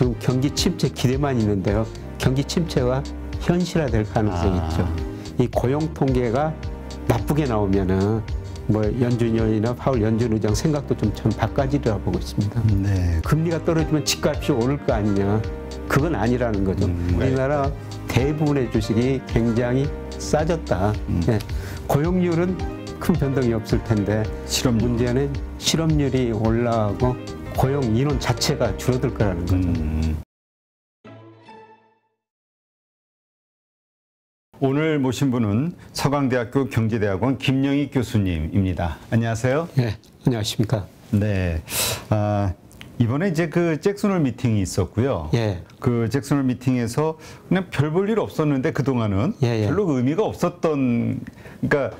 지금 경기 침체 기대만 있는데요. 경기 침체가 현실화될 가능성이 있죠. 이 고용 통계가 나쁘게 나오면은 뭐 연준 의원이나 파월 연준 의장 생각도 좀 바꿔지리라 보고 있습니다. 네. 금리가 떨어지면 집값이 오를 거 아니냐. 그건 아니라는 거죠. 우리나라 대부분의 주식이 굉장히 싸졌다. 예. 고용률은 큰 변동이 없을 텐데 문제는 실업률이 올라가고 고용 인원 자체가 줄어들 거라는 거죠. 오늘 모신 분은 서강대학교 경제대학원 김영익 교수님입니다. 안녕하세요. 네, 안녕하십니까. 네. 이번에 이제 그 잭슨홀 미팅이 있었고요. 예. 그 잭슨홀 미팅에서 그냥 별 볼 일 없었는데 그동안은 별로 의미가 없었던, 그러니까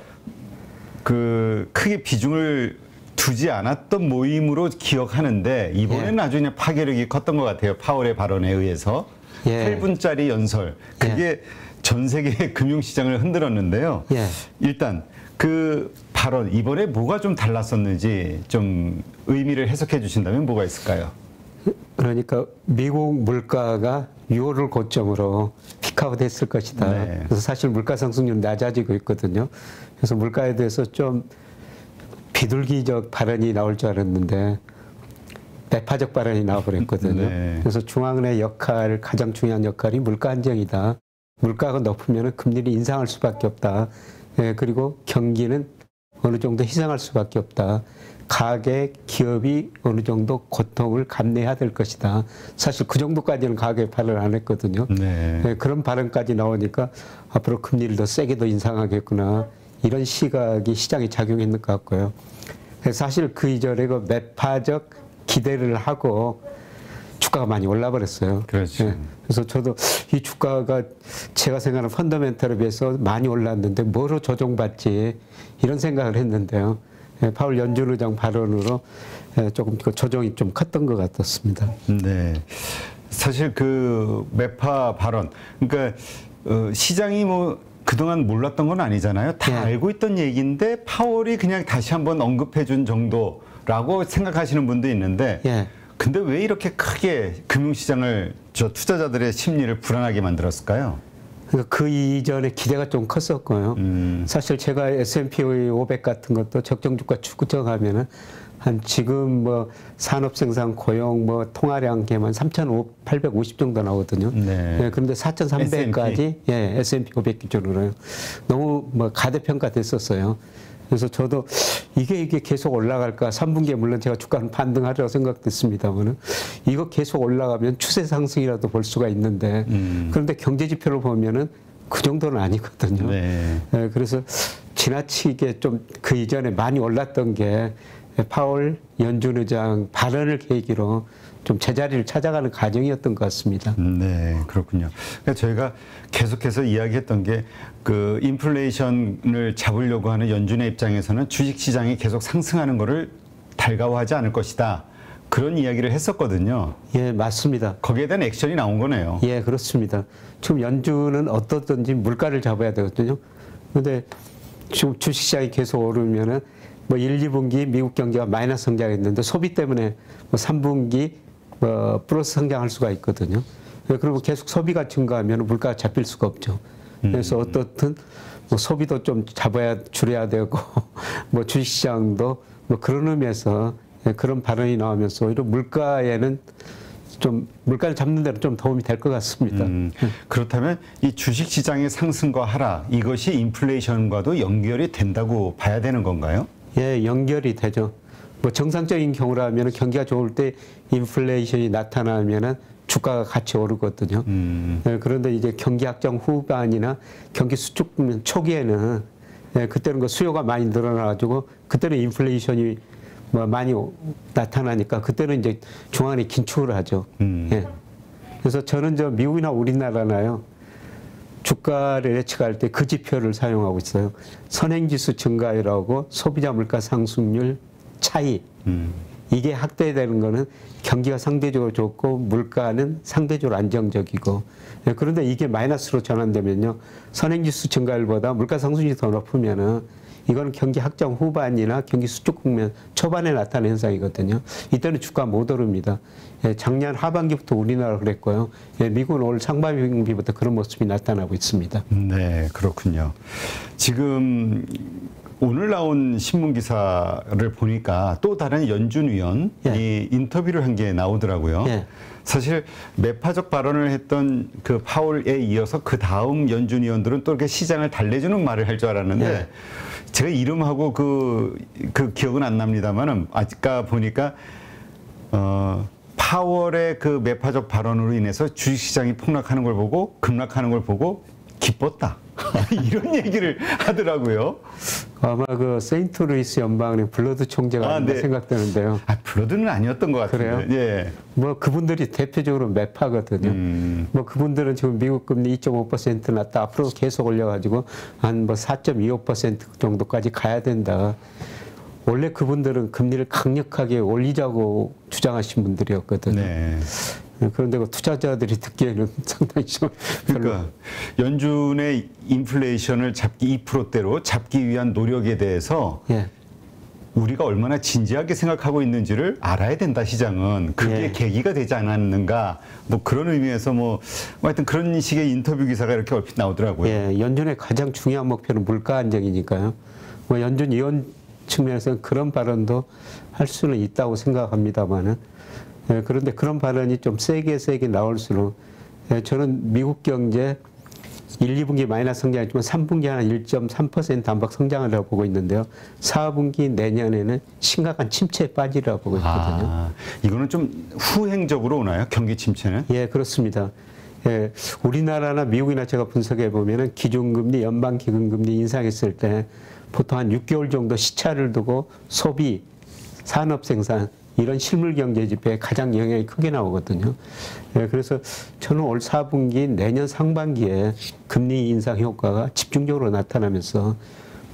그 크게 비중을 두지 않았던 모임으로 기억하는데 이번에는 아주 그냥 파괴력이 컸던 것 같아요. 파월의 발언에 의해서. 8분짜리 연설. 그게 전 세계 금융시장을 흔들었는데요. 일단 그 발언, 이번에 뭐가 좀 달랐었는지 좀 의미를 해석해 주신다면 뭐가 있을까요? 그러니까 미국 물가가 6월을 고점으로 피크아웃 했을 것이다. 그래서 사실 물가 상승률은 낮아지고 있거든요. 그래서 물가에 대해서 좀 비둘기적 발언이 나올 줄 알았는데 매파적 발언이 나와버렸거든요. 그래서 중앙은행의 역할, 가장 중요한 역할이 물가 안정이다. 물가가 높으면 금리를 인상할 수밖에 없다. 그리고 경기는 어느 정도 희생할 수밖에 없다. 가계, 기업이 어느 정도 고통을 감내해야 될 것이다. 사실 그 정도까지는 가계 발언을 안 했거든요. 그런 발언까지 나오니까 앞으로 금리를 더 세게 더 인상하겠구나. 이런 시각이 시장에 작용했는 것 같고요. 사실 그 이전에 그 매파적 기대를 하고 주가가 많이 올라 버렸어요. 그렇죠. 그래서 저도 이 주가가 제가 생각하는 펀더멘털에 비해서 많이 올랐는데 뭐로 조정받지 이런 생각을 했는데요. 파월 연준 의장 발언으로 조금 조정이 좀 컸던 것 같았습니다. 네. 사실 그 매파 발언, 그러니까 시장이 뭐 그동안 몰랐던 건 아니잖아요. 다 알고 있던 얘기인데 파월이 그냥 다시 한번 언급해 준 정도라고 생각하시는 분도 있는데 근데 왜 이렇게 크게 금융시장을, 투자자들의 심리를 불안하게 만들었을까요? 그러니까 그 이전에 기대가 좀 컸었고요. 사실 제가 S&P 500 같은 것도 적정 주가 추정하면은 한 지금 뭐 산업 생산 고용 뭐 통화량 계만 3,850 정도 나오거든요. 그런데 4,300까지 S&P 500 기준으로요. 너무 뭐 가대평가됐었어요. 그래서 저도 이게 계속 올라갈까, 3분기에 물론 제가 주가는 반등하리라고 생각됐습니다만은 이거 계속 올라가면 추세 상승이라도 볼 수가 있는데 그런데 경제 지표를 보면은 그 정도는 아니거든요. 그래서 지나치게 좀 그 이전에 많이 올랐던 게 파월 연준 의장 발언을 계기로 좀 제자리를 찾아가는 과정이었던 것 같습니다. 네, 그렇군요. 그러니까 저희가 계속해서 이야기했던 게 그 인플레이션을 잡으려고 하는 연준의 입장에서는 주식시장이 계속 상승하는 거를 달가워하지 않을 것이다. 그런 이야기를 했었거든요. 예, 맞습니다. 거기에 대한 액션이 나온 거네요. 예, 그렇습니다. 지금 연준은 어떻든지 물가를 잡아야 되거든요. 그런데 지금 주식시장이 계속 오르면은 뭐 1, 2분기 미국 경제가 마이너스 성장했는데 소비 때문에 뭐 3분기 뭐 플러스 성장할 수가 있거든요. 그리고 계속 소비가 증가하면 물가가 잡힐 수가 없죠. 그래서 어떻든 뭐 소비도 좀 줄여야 되고 뭐 주식시장도 뭐 그런 의미에서 그런 발언이 나오면서 오히려 물가에는 좀 물가를 잡는 데는 좀 도움이 될 것 같습니다. 그렇다면 이 주식시장의 상승과 하락, 이것이 인플레이션과도 연결이 된다고 봐야 되는 건가요? 예, 연결이 되죠. 뭐 정상적인 경우라면 경기가 좋을 때 인플레이션이 나타나면은 주가가 같이 오르거든요. 그런데 이제 경기 확장 후반이나 경기 수축 초기에는 그때는 그 수요가 많이 늘어나가지고 그때는 인플레이션이 뭐 많이 나타나니까 그때는 이제 중앙은행이 긴축을 하죠. 그래서 저는 미국이나 우리나라나요. 주가를 예측할 때 그 지표를 사용하고 있어요. 선행지수 증가율하고 소비자 물가 상승률 차이. 이게 확대되는 거는 경기가 상대적으로 좋고 물가는 상대적으로 안정적이고 그런데 이게 마이너스로 전환되면요. 선행지수 증가율보다 물가 상승률이 더 높으면은 이거는 경기 확장 후반이나 경기 수축 국면 초반에 나타나는 현상이거든요. 이때는 주가 못 오릅니다. 예, 작년 하반기부터 우리나라 그랬고요. 예, 미국은 올 상반기부터 그런 모습이 나타나고 있습니다. 네, 그렇군요. 지금 오늘 나온 신문 기사를 보니까 또 다른 연준 위원이 인터뷰를 한 게 나오더라고요. 사실 매파적 발언을 했던 그 파월에 이어서 그 다음 연준 위원들은 또 이렇게 시장을 달래주는 말을 할 줄 알았는데 제가 이름하고 그 기억은 안 납니다만은 아까 보니까 파월의 그 매파적 발언으로 인해서 주식시장이 폭락하는 걸 보고 급락하는 걸 보고 기뻤다. 이런 얘기를 하더라고요. 아마 그 세인트루이스 연방은행 블러드 총재가 아닌가 생각되는데요. 블러드는 아니었던 것 같아요. 그래요? 뭐 그분들이 대표적으로 매파거든요. 뭐 그분들은 지금 미국 금리 2.5% 났다. 앞으로 계속 올려가지고 한 뭐 4.25% 정도까지 가야 된다. 원래 그분들은 금리를 강력하게 올리자고 주장하신 분들이었거든요. 그런데 그 투자자들이 듣기에는 상당히 좀 그러니까 연준의 인플레이션을 잡기 2%대로 잡기 위한 노력에 대해서 우리가 얼마나 진지하게 생각하고 있는지를 알아야 된다, 시장은. 그게 계기가 되지 않았는가, 뭐 그런 의미에서 뭐 하여튼 그런 식의 인터뷰 기사가 이렇게 얼핏 나오더라고요. 연준의 가장 중요한 목표는 물가 안정이니까요. 뭐 연준 위원 측면에서는 그런 발언도 할 수는 있다고 생각합니다만은 그런데 그런 발언이 좀 세게 나올수록 저는 미국 경제 1, 2분기 마이너스 성장했지만 3분기 한 1.3% 안팎 성장을 보고 있는데요. 4분기 내년에는 심각한 침체에 빠지리라고 보고 있거든요. 이거는 좀 후행적으로 오나요? 경기 침체는? 예, 그렇습니다. 예, 우리나라나 미국이나 제가 분석해 보면은 기준금리, 연방기금금리 인상했을 때 보통 한 6개월 정도 시차를 두고 소비, 산업생산 이런 실물 경제 지표에 가장 영향이 크게 나오거든요. 예, 그래서 저는 올 4분기 내년 상반기에 금리 인상 효과가 집중적으로 나타나면서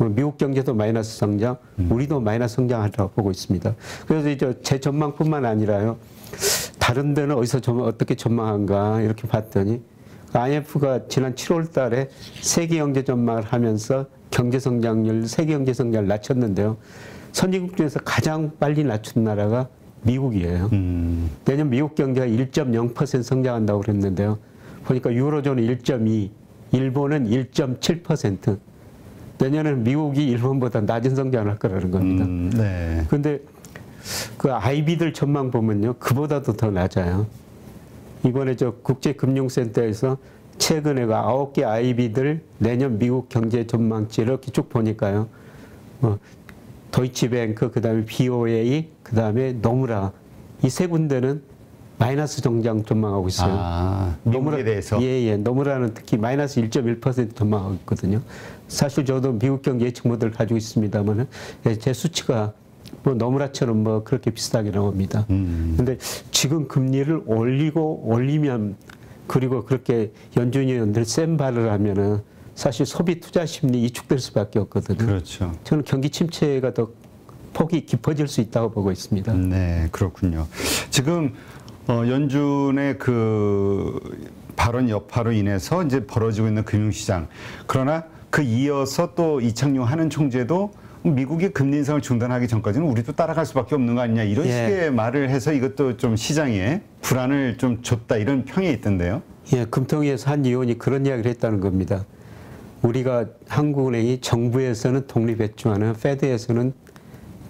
미국 경제도 마이너스 성장, 우리도 마이너스 성장하리라고 보고 있습니다. 그래서 이제 제 전망뿐만 아니라요. 다른 데는 어디서 어떻게 전망한가 이렇게 봤더니 IMF가 지난 7월 달에 세계 경제 전망을 하면서 경제 성장률, 세계 경제 성장을 낮췄는데요. 선진국 중에서 가장 빨리 낮춘 나라가 미국이에요. 내년 미국 경제가 1.0% 성장한다고 그랬는데요. 보니까 유로존은 1.2, 일본은 1.7%. 내년에는 미국이 일본보다 낮은 성장을 할 거라는 겁니다. 그런데 그 IB들 전망 보면요. 그보다도 더 낮아요. 이번에 저 국제금융센터에서 최근에 9개 IB들 내년 미국 경제 전망치 이렇게 쭉 보니까요. 도이치뱅크, 그 다음에 BOA, 그 다음에 노무라 이 세 군데는 마이너스 성장 전망하고 있어요. 미국에 대해서? 노무라는 특히 마이너스 1.1% 전망하고 있거든요. 사실 저도 미국 경제 예측 모델을 가지고 있습니다만 제 수치가 뭐 노무라처럼 뭐 그렇게 비슷하게 나옵니다. 근데 지금 금리를 올리면 그리고 그렇게 연준 위원들 센 발을 하면은 사실 소비 투자 심리 위축될 수밖에 없거든요. 그렇죠. 저는 경기 침체가 더 폭이 깊어질 수 있다고 보고 있습니다. 네, 그렇군요. 지금 연준의 그 발언 여파로 인해서 이제 벌어지고 있는 금융시장. 그러나 그 이어서 또 이창용 하는 총재도 미국이 금리 인상을 중단하기 전까지는 우리도 따라갈 수밖에 없는 거 아니냐 이런 식의 말을 해서 이것도 좀 시장에 불안을 좀 줬다 이런 평이 있던데요. 예, 금통위에서 한 의원이 그런 이야기를 했다는 겁니다. 우리가 한국은행이 정부에서는 독립했지만은 페드에서는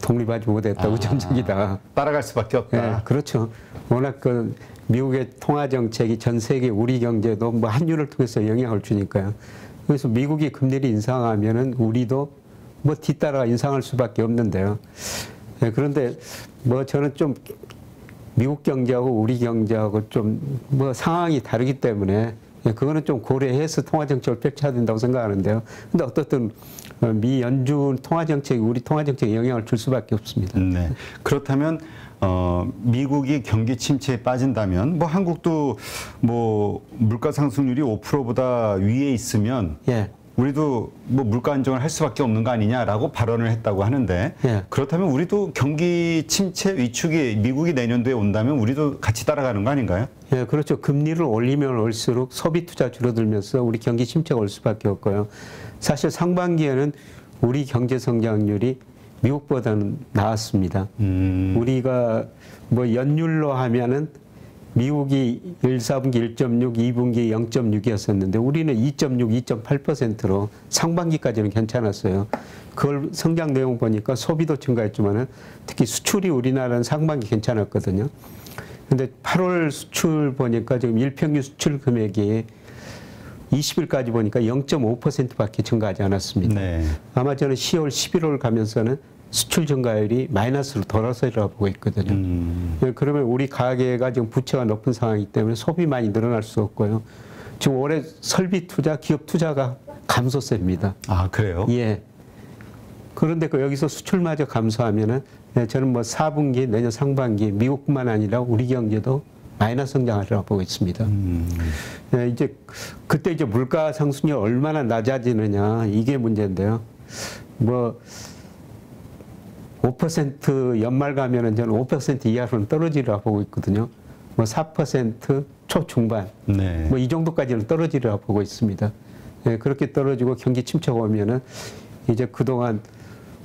독립하지 못했다고 전적이다. 따라갈 수밖에 없다. 예, 그렇죠. 워낙 그 미국의 통화 정책이 전 세계 우리 경제도 뭐 환율을 통해서 영향을 주니까요. 그래서 미국이 금리를 인상하면은 우리도 뭐 뒤따라 인상할 수밖에 없는데요. 예, 그런데 뭐 저는 좀 미국 경제하고 우리 경제하고 좀 뭐 상황이 다르기 때문에 그거는 좀 고려해서 통화정책을 펼쳐야 된다고 생각하는데요. 근데 어떻든 미 연준 통화정책이 우리 통화정책에 영향을 줄 수밖에 없습니다. 네. 그렇다면 미국이 경기 침체에 빠진다면 뭐 한국도 뭐 물가 상승률이 5%보다 위에 있으면 우리도 뭐 물가 안정을 할 수밖에 없는 거 아니냐라고 발언을 했다고 하는데 그렇다면 우리도 경기 침체 위축이 미국이 내년도에 온다면 우리도 같이 따라가는 거 아닌가요? 예, 그렇죠. 금리를 올리면 올수록 소비 투자 줄어들면서 우리 경기 침체가 올 수밖에 없고요. 사실 상반기에는 우리 경제 성장률이 미국보다는 나았습니다. 우리가 뭐 연율로 하면은 미국이 1, 4분기 1.6, 2분기 0.6이었었는데 우리는 2.6, 2.8%로 상반기까지는 괜찮았어요. 그걸 성장 내용 보니까 소비도 증가했지만은 특히 수출이 우리나라는 상반기 괜찮았거든요. 근데 8월 수출 보니까 지금 일평균 수출 금액이 20일까지 보니까 0.5%밖에 증가하지 않았습니다. 네. 아마 저는 10월, 11월 가면서는 수출 증가율이 마이너스로 돌아서리라고 보고 있거든요. 그러면 우리 가계가 지금 부채가 높은 상황이기 때문에 소비 많이 늘어날 수 없고요. 지금 올해 설비 투자, 기업 투자가 감소세입니다. 아, 그래요? 예. 그런데 여기서 수출마저 감소하면은 저는 뭐 4분기, 내년 상반기 미국뿐만 아니라 우리 경제도 마이너스 성장하리라고 보고 있습니다. 이제 그때 이제 물가 상승률이 얼마나 낮아지느냐 이게 문제인데요. 뭐 5% 연말 가면은 저는 5% 이하로는 떨어지리라고 보고 있거든요. 뭐 4% 초중반, 네. 뭐 이 정도까지는 떨어지리라고 보고 있습니다. 예, 그렇게 떨어지고 경기 침체가 오면은 이제 그동안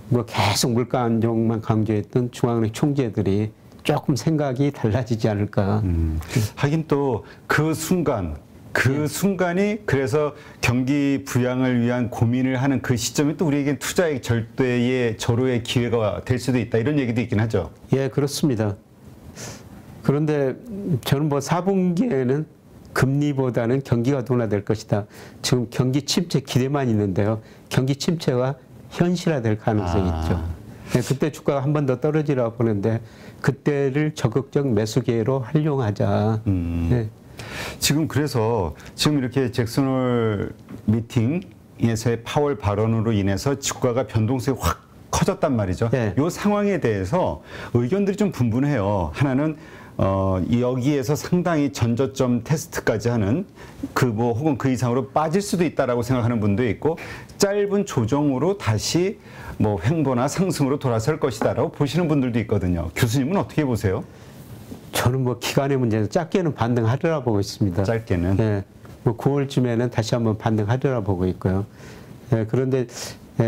뭐 계속 물가 안정만 강조했던 중앙은행 총재들이 조금 생각이 달라지지 않을까. 하긴 또 그 순간, 그 순간이 그래서 경기 부양을 위한 고민을 하는 그 시점이 또 우리에겐 투자의 절대의 절호의 기회가 될 수도 있다. 이런 얘기도 있긴 하죠. 예, 그렇습니다. 그런데 저는 뭐 4분기에는 금리보다는 경기가 둔화될 것이다. 지금 경기 침체 기대만 있는데요. 경기 침체가 현실화될 가능성이 있죠. 네, 그때 주가가 한 번 더 떨어지라고 보는데 그때를 적극적 매수 기회로 활용하자. 네. 지금 그래서 지금 이렇게 잭슨홀 미팅에서의 파월 발언으로 인해서 주가가 변동성이 확 커졌단 말이죠. 네. 이 상황에 대해서 의견들이 좀 분분해요. 하나는 여기에서 상당히 전저점 테스트까지 하는 그 뭐 혹은 그 이상으로 빠질 수도 있다라고 생각하는 분도 있고 짧은 조정으로 다시 뭐 횡보나 상승으로 돌아설 것이다라고 보시는 분들도 있거든요. 교수님은 어떻게 보세요? 저는 뭐 기간의 문제는 짧게는 반등하리라 보고 있습니다. 짧게는? 네, 뭐 9월쯤에는 다시 한번 반등하리라 보고 있고요. 네, 그런데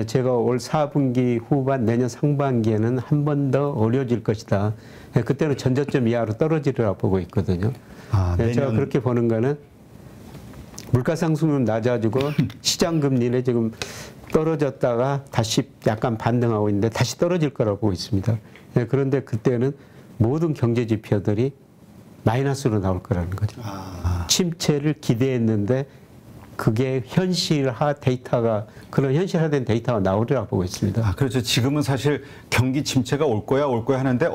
제가 올 4분기 후반 내년 상반기에는 한 번 더 어려워질 것이다. 네, 그때는 전저점 이하로 떨어지리라 보고 있거든요. 네, 제가 그렇게 보는 거는 물가 상승률은 낮아지고 시장 금리는 지금 떨어졌다가 다시 약간 반등하고 있는데 다시 떨어질 거라고 보고 있습니다. 네, 그런데 그때는 모든 경제 지표들이 마이너스로 나올 거라는 거죠. 침체를 기대했는데 그게 현실화 데이터가 그런 현실화된 데이터가 나오리라고 보고 있습니다. 그렇죠. 지금은 사실 경기 침체가 올 거야 하는데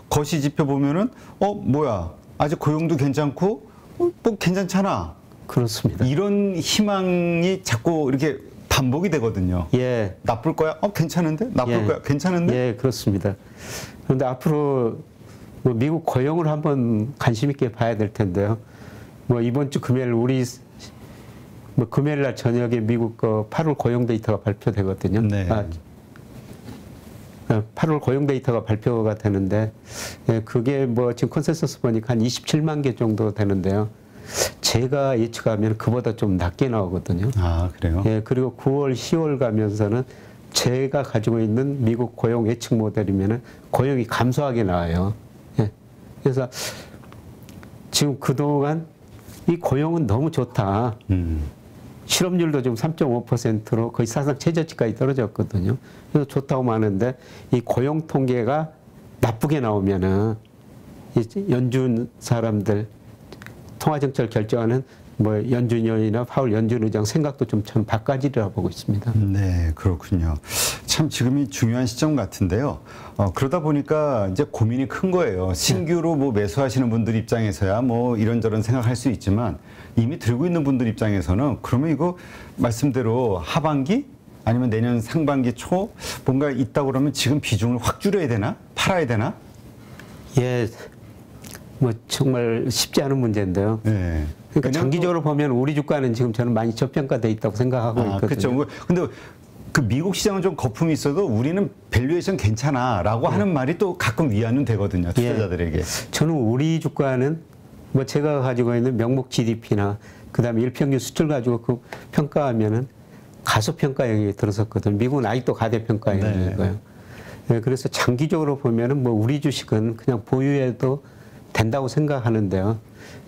거시 지표 보면은 뭐야 아직 고용도 괜찮고 뭐 괜찮잖아. 그렇습니다. 이런 희망이 자꾸 이렇게 반복이 되거든요. 예. 나쁠 거야? 괜찮은데? 나쁠 거야? 괜찮은데? 예, 그렇습니다. 그런데 앞으로 뭐 미국 고용을 한번 관심 있게 봐야 될 텐데요. 뭐 이번 주 금요일 뭐 금요일 날 저녁에 미국 8월 고용 데이터가 발표되거든요. 네. 8월 고용 데이터가 발표가 되는데 그게 뭐 지금 컨센서스 보니까 한 27만 개 정도 되는데요. 제가 예측하면 그보다 좀 낮게 나오거든요. 그래요? 예, 그리고 9월, 10월 가면서는 제가 가지고 있는 미국 고용 예측 모델이면은 고용이 감소하게 나와요. 예. 그래서 지금 그동안 이 고용은 너무 좋다. 실업률도 지금 3.5%로 거의 사상 최저치까지 떨어졌거든요. 그래서 좋다고 하는데 이 고용 통계가 나쁘게 나오면은 연준 사람들 통화정책을 결정하는 뭐 연준 의원이나 파월 연준 의장 생각도 좀 바꿔지리라 보고 있습니다. 네, 그렇군요. 참 지금이 중요한 시점 같은데요. 그러다 보니까 이제 고민이 큰 거예요. 신규로 뭐 매수하시는 분들 입장에서야 뭐 이런저런 생각할 수 있지만 이미 들고 있는 분들 입장에서는 그러면 이거 말씀대로 하반기 아니면 내년 상반기 초 뭔가 있다고 그러면 지금 비중을 확 줄여야 되나? 팔아야 되나? 예. 뭐 정말 쉽지 않은 문제인데요. 네. 그러니까 장기적으로 보면 우리 주가는 지금 저는 많이 저평가돼 있다고 생각하고 있거든요. 그렇죠. 근데 그 미국 시장은 좀 거품이 있어도 우리는 밸류에이션 괜찮아라고 하는 말이 또 가끔 위안은 되거든요. 투자자들에게. 저는 우리 주가는 뭐 제가 가지고 있는 명목 GDP나 그다음에 일평균 수출 가지고 그 평가하면은 가소평가 영역에 들어섰거든요. 미국은 아직도 가대평가 영역이고요. 네, 그래서 장기적으로 보면은 뭐 우리 주식은 그냥 보유해도 된다고 생각하는데요.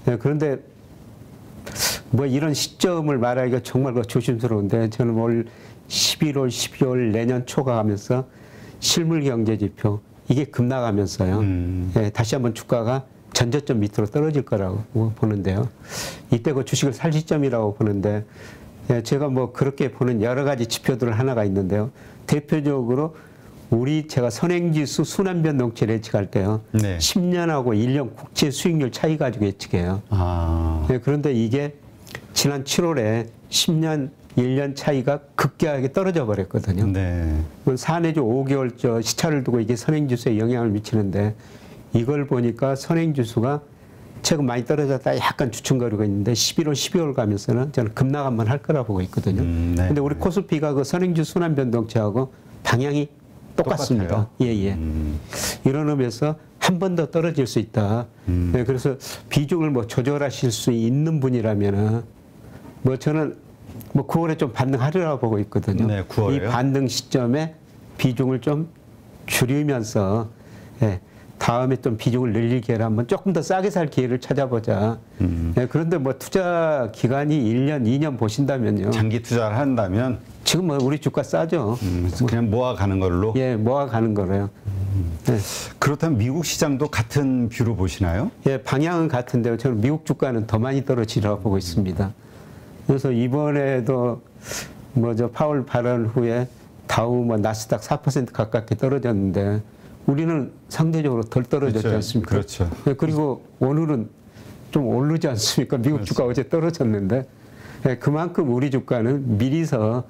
네, 그런데 뭐 이런 시점을 말하기가 정말 조심스러운데 저는 올 11월, 12월 내년 초가 가면서 실물 경제 지표 이게 급락하면서요. 예, 다시 한번 주가가 전저점 밑으로 떨어질 거라고 보는데요. 이때 그 주식을 살 시점이라고 보는데 예, 제가 뭐 그렇게 보는 여러 가지 지표들 하나가 있는데요. 대표적으로 제가 선행지수 순환변동치를 예측할 때요. 네. 10년하고 1년 국채 수익률 차이 가지고 예측해요. 네, 그런데 이게 지난 7월에 10년, 1년 차이가 급격하게 떨어져 버렸거든요. 네. 4 내지 5개월 시차를 두고 이게 선행지수에 영향을 미치는데 이걸 보니까 선행지수가 최근 많이 떨어졌다 약간 주춤거리고 있는데 11월, 12월 가면서는 저는 급락 한번 할 거라 보고 있거든요. 네. 근데 우리 코스피가 그 선행지수 순환변동치하고 방향이 똑같습니다. 예, 예. 이런 의미에서 한 번 더 떨어질 수 있다. 네, 그래서 비중을 뭐 조절하실 수 있는 분이라면은 뭐 저는 뭐 9월에 좀 반등하리라고 보고 있거든요. 네, 9월에요? 이 반등 시점에 비중을 좀 줄이면서 예, 다음에 좀 비중을 늘릴 기회를 한번 조금 더 싸게 살 기회를 찾아보자. 네, 그런데 뭐 투자 기간이 1년, 2년 보신다면요. 장기 투자를 한다면? 지금 뭐 우리 주가 싸죠. 그냥 모아가는 걸로? 예, 모아가는 거로요. 네. 그렇다면 미국 시장도 같은 뷰로 보시나요? 예, 방향은 같은데요. 저는 미국 주가는 더 많이 떨어지라고 보고 있습니다. 그래서 이번에도 뭐 저 파월 발언 후에 다우 뭐 나스닥 4% 가깝게 떨어졌는데 우리는 상대적으로 덜 떨어졌지 그렇죠. 않습니까? 그렇죠. 예, 그리고 오늘은 좀 오르지 않습니까? 미국 그렇죠. 주가 어제 떨어졌는데 예, 그만큼 우리 주가는 미리서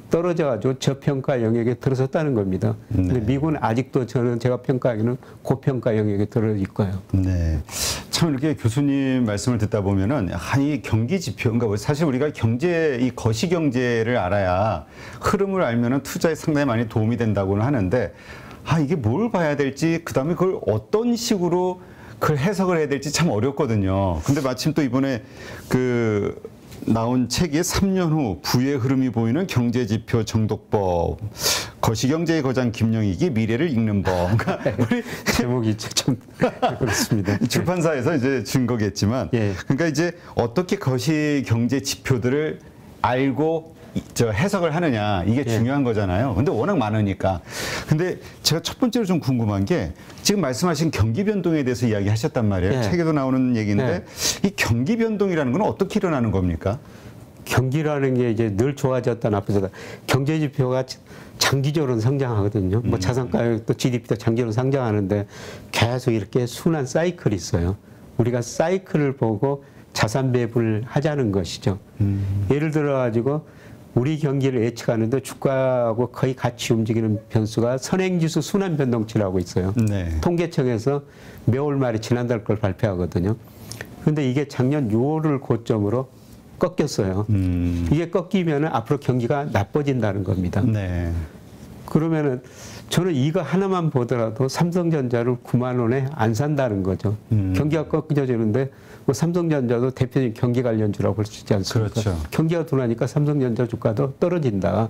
떨어져가지고 저평가 영역에 들어섰다는 겁니다. 네. 근데 미국은 아직도 제가 평가하기는 고평가 영역에 들어 있고요. 네. 참 이렇게 교수님 말씀을 듣다 보면은 이 경기 지표, 그러니까 사실 우리가 이 거시 경제를 알아야 흐름을 알면은 투자에 상당히 많이 도움이 된다고는 하는데 이게 뭘 봐야 될지 그다음에 그걸 어떤 식으로 그걸 해석을 해야 될지 참 어렵거든요. 근데 마침 또 이번에 나온 책이 3년 후 부의 흐름이 보이는 경제지표 정독법, 거시경제의 거장 김영익이 미래를 읽는 법. 그러니까 우리 제목이 좀 그렇습니다. 출판사에서 이제 준 거겠지만, 예. 그러니까 이제 어떻게 거시경제 지표들을 알고 해석을 하느냐 이게 중요한 거잖아요. 근데 워낙 많으니까. 근데 제가 첫 번째로 좀 궁금한 게 지금 말씀하신 경기 변동에 대해서 이야기하셨단 말이에요. 네. 책에도 나오는 얘기인데 이 경기 변동이라는 건 어떻게 일어나는 겁니까? 경기라는 게 이제 늘 좋아졌다 나빠졌다. 경제 지표가 장기적으로는 성장하거든요. 뭐 자산가격도 GDP도 장기적으로 성장하는데 계속 이렇게 순환 사이클이 있어요. 우리가 사이클을 보고 자산 배분을 하자는 것이죠. 예를 들어 가지고 우리 경기를 예측하는데 주가하고 거의 같이 움직이는 변수가 선행지수 순환변동치라고 있어요. 네. 통계청에서 매월 말에 지난달 걸 발표하거든요. 그런데 이게 작년 6월을 고점으로 꺾였어요. 이게 꺾이면 앞으로 경기가 나빠진다는 겁니다. 네. 그러면은 저는 이거 하나만 보더라도 삼성전자를 9만 원에 안 산다는 거죠. 경기가 꺾여지는데 뭐 삼성전자도 대표적인 경기 관련주라고 볼 수 있지 않습니까? 그렇죠. 경기가 둔하니까 삼성전자 주가도 떨어진다.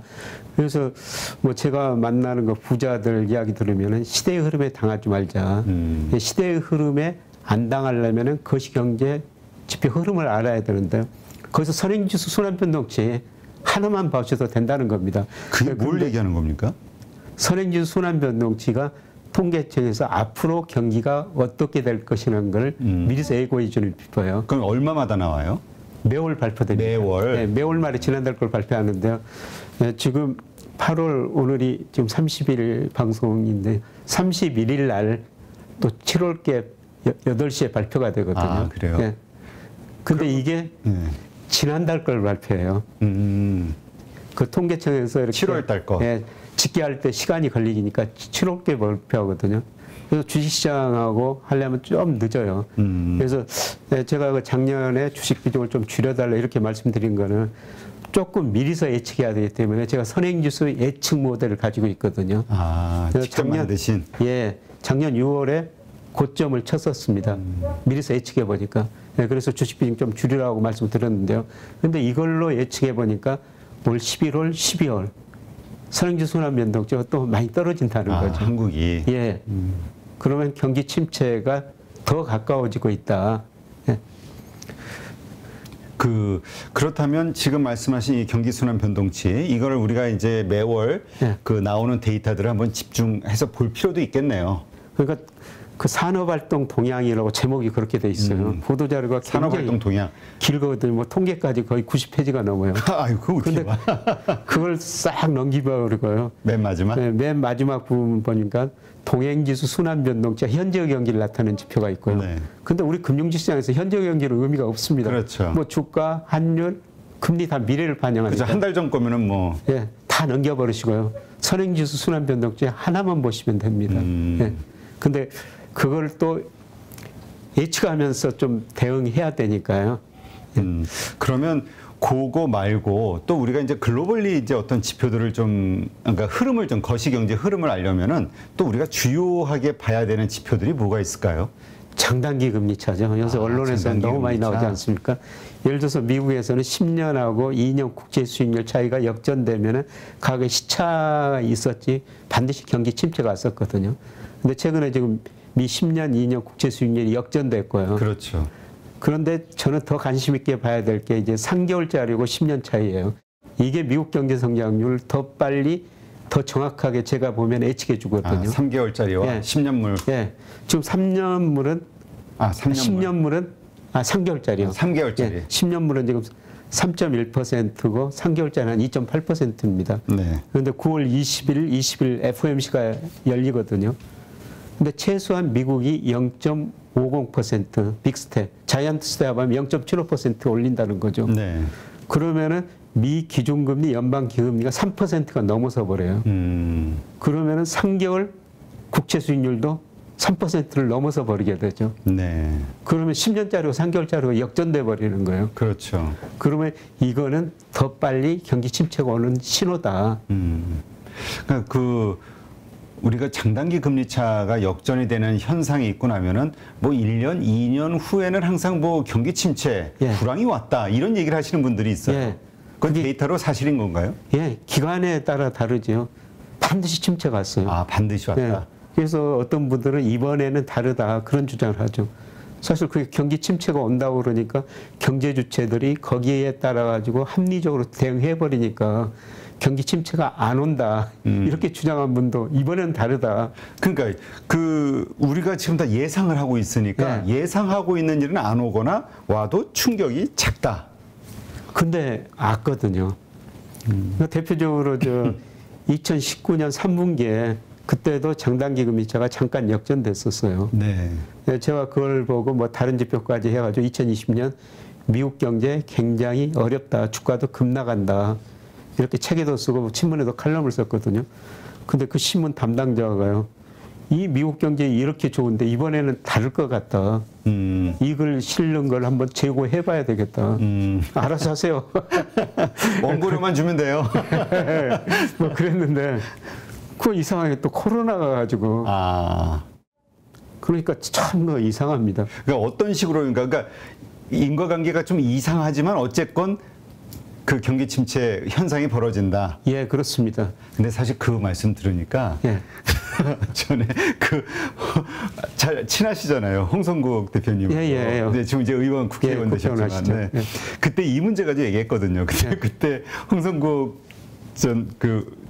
그래서 뭐 제가 만나는 거 부자들 이야기 들으면은 시대의 흐름에 당하지 말자. 시대의 흐름에 안 당하려면은 거시경제 지표 흐름을 알아야 되는데 거기서 선행지수 순환변동치 하나만 봐주셔도 된다는 겁니다. 그게 뭘 얘기하는 겁니까? 선행지수 순환변동치가 통계청에서 앞으로 경기가 어떻게 될 것이라는 걸 미리서 예고해 주는 비법이에요. 그럼 얼마마다 나와요? 매월 발표됩니다. 매월? 네, 매월 말에 지난달 걸 발표하는데요. 네, 지금 8월 오늘이 지금 30일 방송인데 31일 날 또 7월께 8시에 발표가 되거든요. 아, 그래요? 네. 근데 이게 지난달 걸 발표해요. 그 통계청에서 이렇게 7월 달 거. 예, 집계할 때 시간이 걸리니까 7월께 발표하거든요. 그래서 주식시장하고 하려면 좀 늦어요. 그래서 제가 그 작년에 주식 비중을 좀 줄여달라 이렇게 말씀드린 거는 조금 미리서 예측해야 되기 때문에 제가 선행지수 예측 모델을 가지고 있거든요. 아, 직접 만드신? 예, 작년 6월에 고점을 쳤었습니다. 미리서 예측해 보니까. 네, 그래서 주식 비중 좀 줄이라고 말씀을 드렸는데요. 근데 이걸로 예측해 보니까 올 11월, 12월 선행지수 순환 변동치가 또 많이 떨어진다는 거죠. 한국이. 예. 그러면 경기 침체가 더 가까워지고 있다. 예. 그렇다면 지금 말씀하신 이 경기 순환 변동치 이거를 우리가 이제 매월 예. 그 나오는 데이터들을 한번 집중해서 볼 필요도 있겠네요. 그러니까 그 산업활동 동향이라고 제목이 그렇게 돼 있어요. 보도자료가 산업활동 동향 길거든요. 뭐 통계까지 거의 90페이지가 넘어요. 아이고, 근데 그걸 싹 넘기버리고요. 맨 마지막? 네, 맨 마지막 부분 보니까 동행지수 순환 변동치가 현재의 경기를 나타내는 지표가 있고요. 네. 근데 우리 금융지시장에서 현재의 경기는 의미가 없습니다. 그렇죠. 뭐 주가, 환율, 금리 다 미래를 반영하니까. 그렇죠. 한 달 전 거면은 뭐. 예, 다 넘겨버리시고요. 선행지수 순환 변동치 하나만 보시면 됩니다. 예. 근데 그걸 또 예측하면서 좀 대응해야 되니까요. 그러면 그거 말고 또 우리가 이제 글로벌리 이제 어떤 지표들을 좀 그러니까 흐름을 좀 거시경제 흐름을 알려면은 또 우리가 주요하게 봐야 되는 지표들이 뭐가 있을까요? 장단기 금리 차죠. 요새 언론에서 너무 많이 나오지 않습니까? 예를 들어서 미국에서는 10년하고 2년 국채 수익률 차이가 역전되면은 가격에 시차가 있었지 반드시 경기 침체가 왔었거든요. 근데 최근에 지금 미 10년, 2년 국채 수익률이 역전됐고요. 그렇죠. 그런데 저는 더 관심 있게 봐야 될 게 이제 3개월짜리고 10년 차이예요. 이게 미국 경제 성장률 더 빨리 더 정확하게 제가 보면 예측해 주거든요. 3개월짜리와 예. 10년물. 예. 지금 3년물은 10년물은 3개월짜리요. 3개월짜리. 예. 10년물은 지금 3.1%고 3개월짜리는 한 2.8%입니다. 네. 그런데 9월 20일 FOMC가 열리거든요. 근데 최소한 미국이 0.50% 빅스텝, 자이언트 스텝 하면 0.75% 올린다는 거죠. 네. 그러면은 미 기준금리, 연방 기금리가 3%가 넘어서 버려요. 그러면은 3개월 국채 수익률도 3%를 넘어서 버리게 되죠. 네. 그러면 10년짜리고 3개월짜리가 역전돼 버리는 거예요. 그렇죠. 그러면 이거는 더 빨리 경기 침체가 오는 신호다. 그러니까 우리가 장단기 금리 차가 역전이 되는 현상이 있고 나면은 뭐 1년, 2년 후에는 항상 뭐 경기 침체, 예. 불황이 왔다 이런 얘기를 하시는 분들이 있어요. 예. 그건 데이터로 사실인 건가요? 예, 기간에 따라 다르지요. 반드시 침체가 왔어요. 반드시 왔다. 예. 그래서 어떤 분들은 이번에는 다르다 그런 주장을 하죠. 사실 그게 경기 침체가 온다고 그러니까 경제 주체들이 거기에 따라 가지고 합리적으로 대응해 버리니까 경기 침체가 안 온다 이렇게 주장한 분도 이번엔 다르다. 그러니까 우리가 지금 다 예상을 하고 있으니까 네. 예상하고 있는 일은 안 오거나 와도 충격이 작다. 근데 왔거든요. 그러니까 대표적으로 2019년 3분기에 그때도 장단기 금리차가 잠깐 역전됐었어요. 네. 제가 그걸 보고 뭐 다른 지표까지 해가지고 2020년 미국 경제 굉장히 어렵다. 주가도 급락한다. 이렇게 책에도 쓰고 신문에도 칼럼을 썼거든요. 근데 그 신문 담당자가요. 이 미국 경제 이렇게 좋은데 이번에는 다를 것 같다. 이걸 실는 걸 한번 재고해봐야 되겠다. 알아서 하세요. 원고료만 주면 돼요. 뭐 그랬는데 그 이상하게 또 코로나가 가지고. 그러니까 참 이상합니다. 그러니까 어떤 식으로 그러니까 인과관계가 좀 이상하지만 어쨌건 그 경기 침체 현상이 벌어진다. 예, 그렇습니다. 근데 사실 그 말씀 들으니까 예. 전에 잘 친하시잖아요. 홍성국 대표님. 예. 네, 지금 이제 의원 국회의원 되셨지만 네. 예. 그때 이 문제 가지고 얘기했거든요. 근데 그때 홍성국 전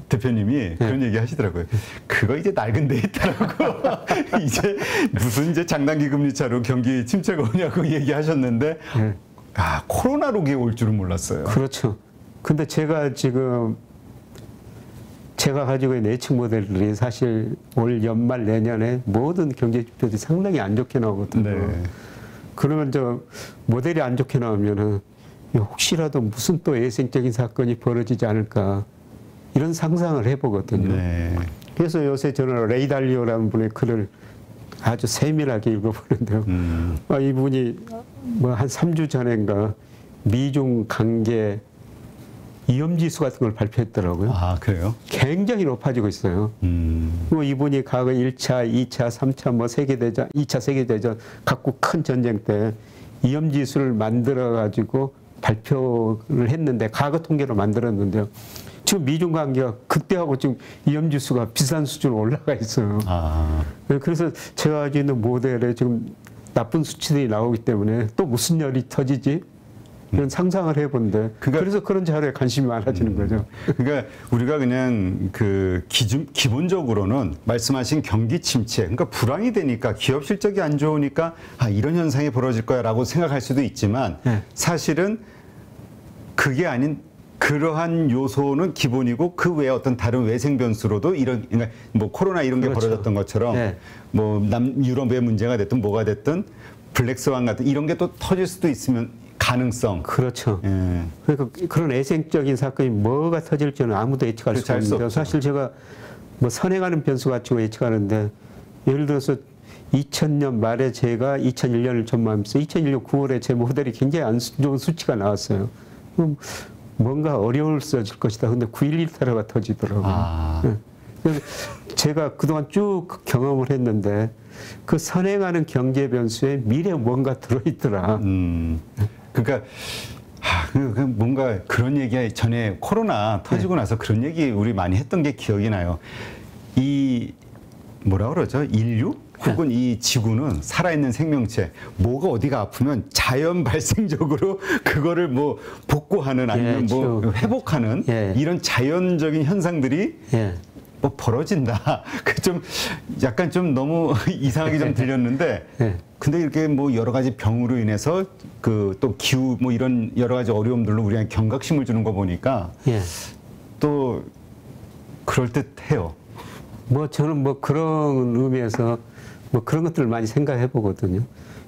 대표님이 그런 얘기 하시더라고요. 그거 이제 낡은 데이터라고. 이제 무슨 이제 장단기 금리 차로 경기 침체가 오냐고 얘기하셨는데 코로나로 그게 올 줄은 몰랐어요. 그렇죠. 근데 제가 가지고 있는 예측 모델들이 사실 올 연말 내년에 모든 경제 지표들이 상당히 안 좋게 나오거든요. 네. 그러면 모델이 안 좋게 나오면은 혹시라도 무슨 또 예생적인 사건이 벌어지지 않을까 이런 상상을 해보거든요. 네. 그래서 요새 저는 레이 달리오라는 분의 글을 아주 세밀하게 읽어보는데요. 이분이 뭐 한 3주 전인가 미중 관계 위험지수 같은 걸 발표했더라고요. 그래요? 굉장히 높아지고 있어요. 뭐 이분이 과거 1차, 2차, 3차 뭐 세계대전, 2차 세계대전 각국 큰 전쟁 때 위험지수를 만들어 가지고 발표를 했는데 과거 통계로 만들었는데요. 지금 미중 관계가 극대화하고 지금 위험 지수가 비슷한 수준으로 올라가 있어요. 그래서 제가 가지고 있는 모델에 지금 나쁜 수치들이 나오기 때문에 또 무슨 일이 터지지? 이런 상상을 해본데 그래서 그런 자료에 관심이 많아지는 거죠. 그러니까 우리가 그냥 그 기본적으로는 말씀하신 경기 침체, 그러니까 불황이 되니까 기업 실적이 안 좋으니까 이런 현상이 벌어질 거야라고 생각할 수도 있지만 사실은 그게 아닌 그러한 요소는 기본이고 그 외에 어떤 다른 외생 변수로도 그러니까 뭐 코로나 이런 게 벌어졌던 것처럼 뭐 유럽의 문제가 됐든 뭐가 됐든 블랙스완 같은 이런 게 또 터질 수도 있으면 가능성. 그렇죠. 그러니까 그런 외생적인 사건이 뭐가 터질지는 아무도 예측할 수가 없는데 사실 제가 뭐 선행하는 변수 가지고 예측하는데 예를 들어서 2000년 말에 제가 2001년을 전망하면서 2001년 9월에 제 모델이 굉장히 안 좋은 수치가 나왔어요. 뭔가 어려울어질 것이다. 근데 9.11 테러가 터지더라고요. 그래서 제가 그동안 쭉 경험을 했는데 그 선행하는 경제 변수에 미래에 뭔가 들어있더라. 그러니까 뭔가 그런 얘기 전에 코로나 터지고 나서 그런 얘기 우리 많이 했던 게 기억이 나요. 이 뭐라 그러죠? 인류? 혹은 이 지구는 살아있는 생명체, 뭐가 어디가 아프면 자연 발생적으로 그거를 뭐 복구하는 아니면 뭐 회복하는 이런 자연적인 현상들이 뭐 벌어진다. 그 좀 약간 좀 너무 이상하게 좀 들렸는데 근데 이렇게 뭐 여러 가지 병으로 인해서 그 또 기후 뭐 이런 여러 가지 어려움들로 우리가 경각심을 주는 거 보니까 또 그럴듯해요. 뭐 저는 뭐 그런 의미에서 뭐 그런 것들을 많이 생각해 보거든요.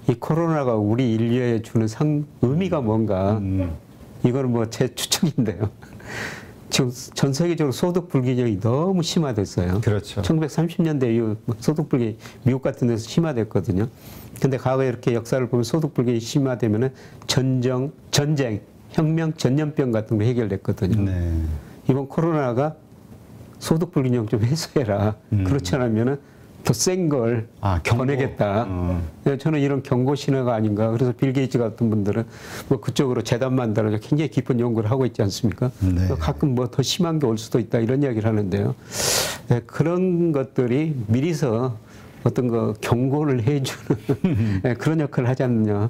이 코로나가 우리 인류에 주는 의미가 뭔가 이거는 뭐 제 추측인데요. 지금 전 세계적으로 소득 불균형이 너무 심화됐어요. 그렇죠. 1930년대 이후 소득 불균형이 미국 같은 데서 심화됐거든요. 근데 과거에 이렇게 역사를 보면 소득 불균형이 심화되면은 전쟁, 혁명, 전염병 같은 거 해결됐거든요. 이번 코로나가 소득 불균형 좀 해소해라. 그렇지 않으면은 더 센 걸 보내겠다. 저는 이런 경고 신호가 아닌가. 그래서 빌 게이츠 같은 분들은 뭐 그쪽으로 재단 만들어서 굉장히 깊은 연구를 하고 있지 않습니까? 가끔 뭐 더 심한 게 올 수도 있다 이런 이야기를 하는데요. 그런 것들이 미리서 어떤 거 경고를 해주는 그런 역할을 하지 않느냐.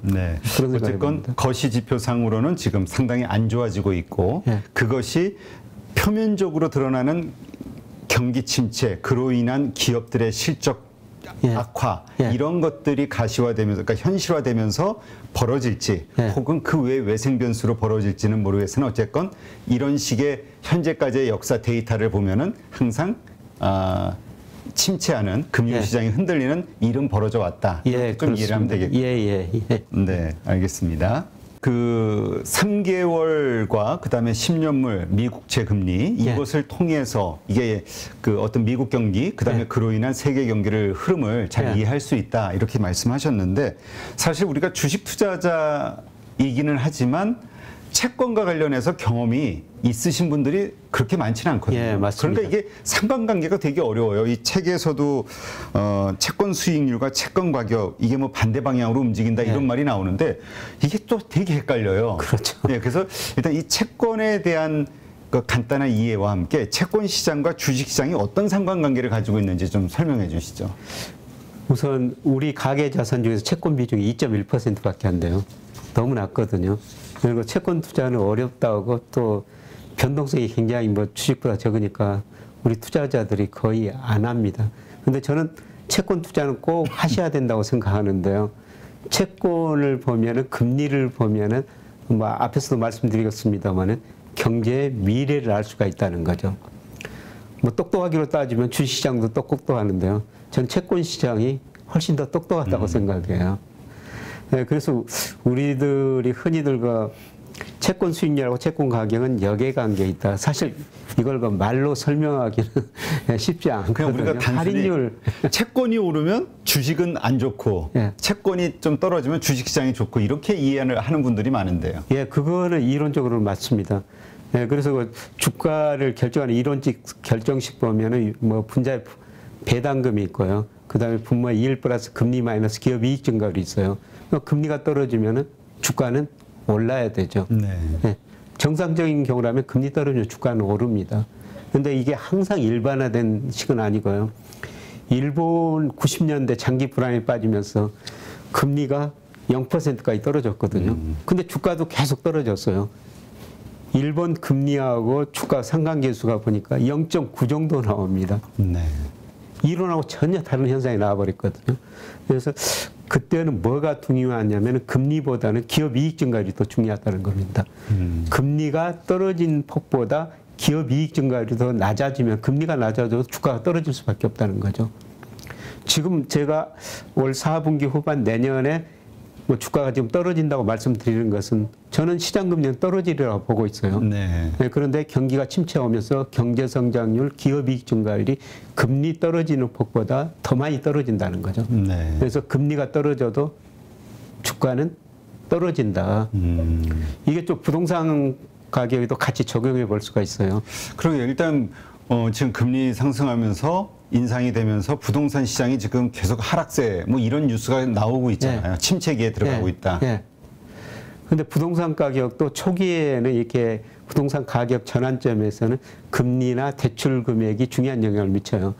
그런 어쨌건 거시 지표상으로는 지금 상당히 안 좋아지고 있고 그것이 표면적으로 드러나는 경기 침체, 그로 인한 기업들의 실적 악화 이런 것들이 가시화되면서, 그러니까 현실화되면서 벌어질지 혹은 그 외 외생 변수로 벌어질지는 모르겠으나 어쨌건 이런 식의 현재까지의 역사 데이터를 보면은 항상 침체하는 금융시장이 흔들리는 일은 벌어져 왔다. 좀 그렇습니다. 이해를 하면 되겠죠. 네, 알겠습니다. 그 3개월과 그다음에 10년물 미국채 금리 이것을 통해서 이게 그 어떤 미국 경기 그다음에 그로 인한 세계 경기를 흐름을 잘 이해할 수 있다 이렇게 말씀하셨는데 사실 우리가 주식 투자자이기는 하지만 채권과 관련해서 경험이 있으신 분들이 그렇게 많지는 않거든요. 맞습니다. 그러니까 이게 상관관계가 되게 어려워요. 이 책에서도 채권 수익률과 채권 가격 이게 뭐 반대 방향으로 움직인다 이런 말이 나오는데 이게 또 되게 헷갈려요. 그렇죠. 그래서 일단 이 채권에 대한 그 간단한 이해와 함께 채권 시장과 주식 시장이 어떤 상관관계를 가지고 있는지 좀 설명해 주시죠. 우선 우리 가계 자산 중에서 채권 비중이 2.1%밖에 안 돼요. 너무 낮거든요. 그리고 채권 투자는 어렵다고 또 변동성이 굉장히 뭐 주식보다 적으니까 우리 투자자들이 거의 안 합니다. 근데 저는 채권 투자는 꼭 하셔야 된다고 생각하는데요. 채권을 보면은 금리를 보면은 뭐 앞에서도 말씀드리겠습니다만은 경제의 미래를 알 수가 있다는 거죠. 뭐 똑똑하기로 따지면 주식시장도 똑똑하는데요. 전 채권 시장이 훨씬 더 똑똑하다고 생각해요. 그래서 우리들이 흔히들 그 채권 수익률하고 채권 가격은 역외관계에 있다. 사실 이걸 그 말로 설명하기는 쉽지 않거든요. 그냥 우리가 단순히 할인율. 채권이 오르면 주식은 안 좋고 채권이 좀 떨어지면 주식시장이 좋고 이렇게 이해를 하는 분들이 많은데요. 그거는 이론적으로 맞습니다. 그래서 그 주가를 결정하는 이론적 결정식 보면은 뭐 분자의 배당금이 있고요. 그 다음에 분모의 이율 플러스 금리 마이너스 기업 이익 증가율이 있어요. 금리가 떨어지면은 주가는 올라야 되죠. 네. 예. 정상적인 경우라면 금리 떨어지면 주가는 오릅니다. 근데 이게 항상 일반화된 식은 아니고요. 일본 90년대 장기 불황에 빠지면서 금리가 0%까지 떨어졌거든요. 근데 주가도 계속 떨어졌어요. 일본 금리하고 주가 상관계수가 보니까 0.9 정도 나옵니다. 네. 이론하고 전혀 다른 현상이 나와버렸거든요. 그래서 그때는 뭐가 중요하냐면 금리보다는 기업 이익 증가율이 더 중요하다는 겁니다. 금리가 떨어진 폭보다 기업 이익 증가율이 더 낮아지면 금리가 낮아져도 주가가 떨어질 수밖에 없다는 거죠. 지금 제가 올 4분기 후반 내년에 뭐 주가가 지금 떨어진다고 말씀드리는 것은 저는 시장 금리는 떨어지리라고 보고 있어요. 네. 네, 그런데 경기가 침체오면서 경제 성장률, 기업 이익 증가율이 금리 떨어지는 폭보다 더 많이 떨어진다는 거죠. 네. 그래서 금리가 떨어져도 주가는 떨어진다. 이게 좀 부동산 가격에도 같이 적용해 볼 수가 있어요. 그러게 일단 지금 금리 상승하면서 인상이 되면서 부동산 시장이 지금 계속 하락세 뭐 이런 뉴스가 나오고 있잖아요. 네. 침체기에 들어가고 있다. 네. 근데 부동산 가격도 초기에는 이렇게 부동산 가격 전환점에서는 금리나 대출 금액이 중요한 영향을 미쳐요.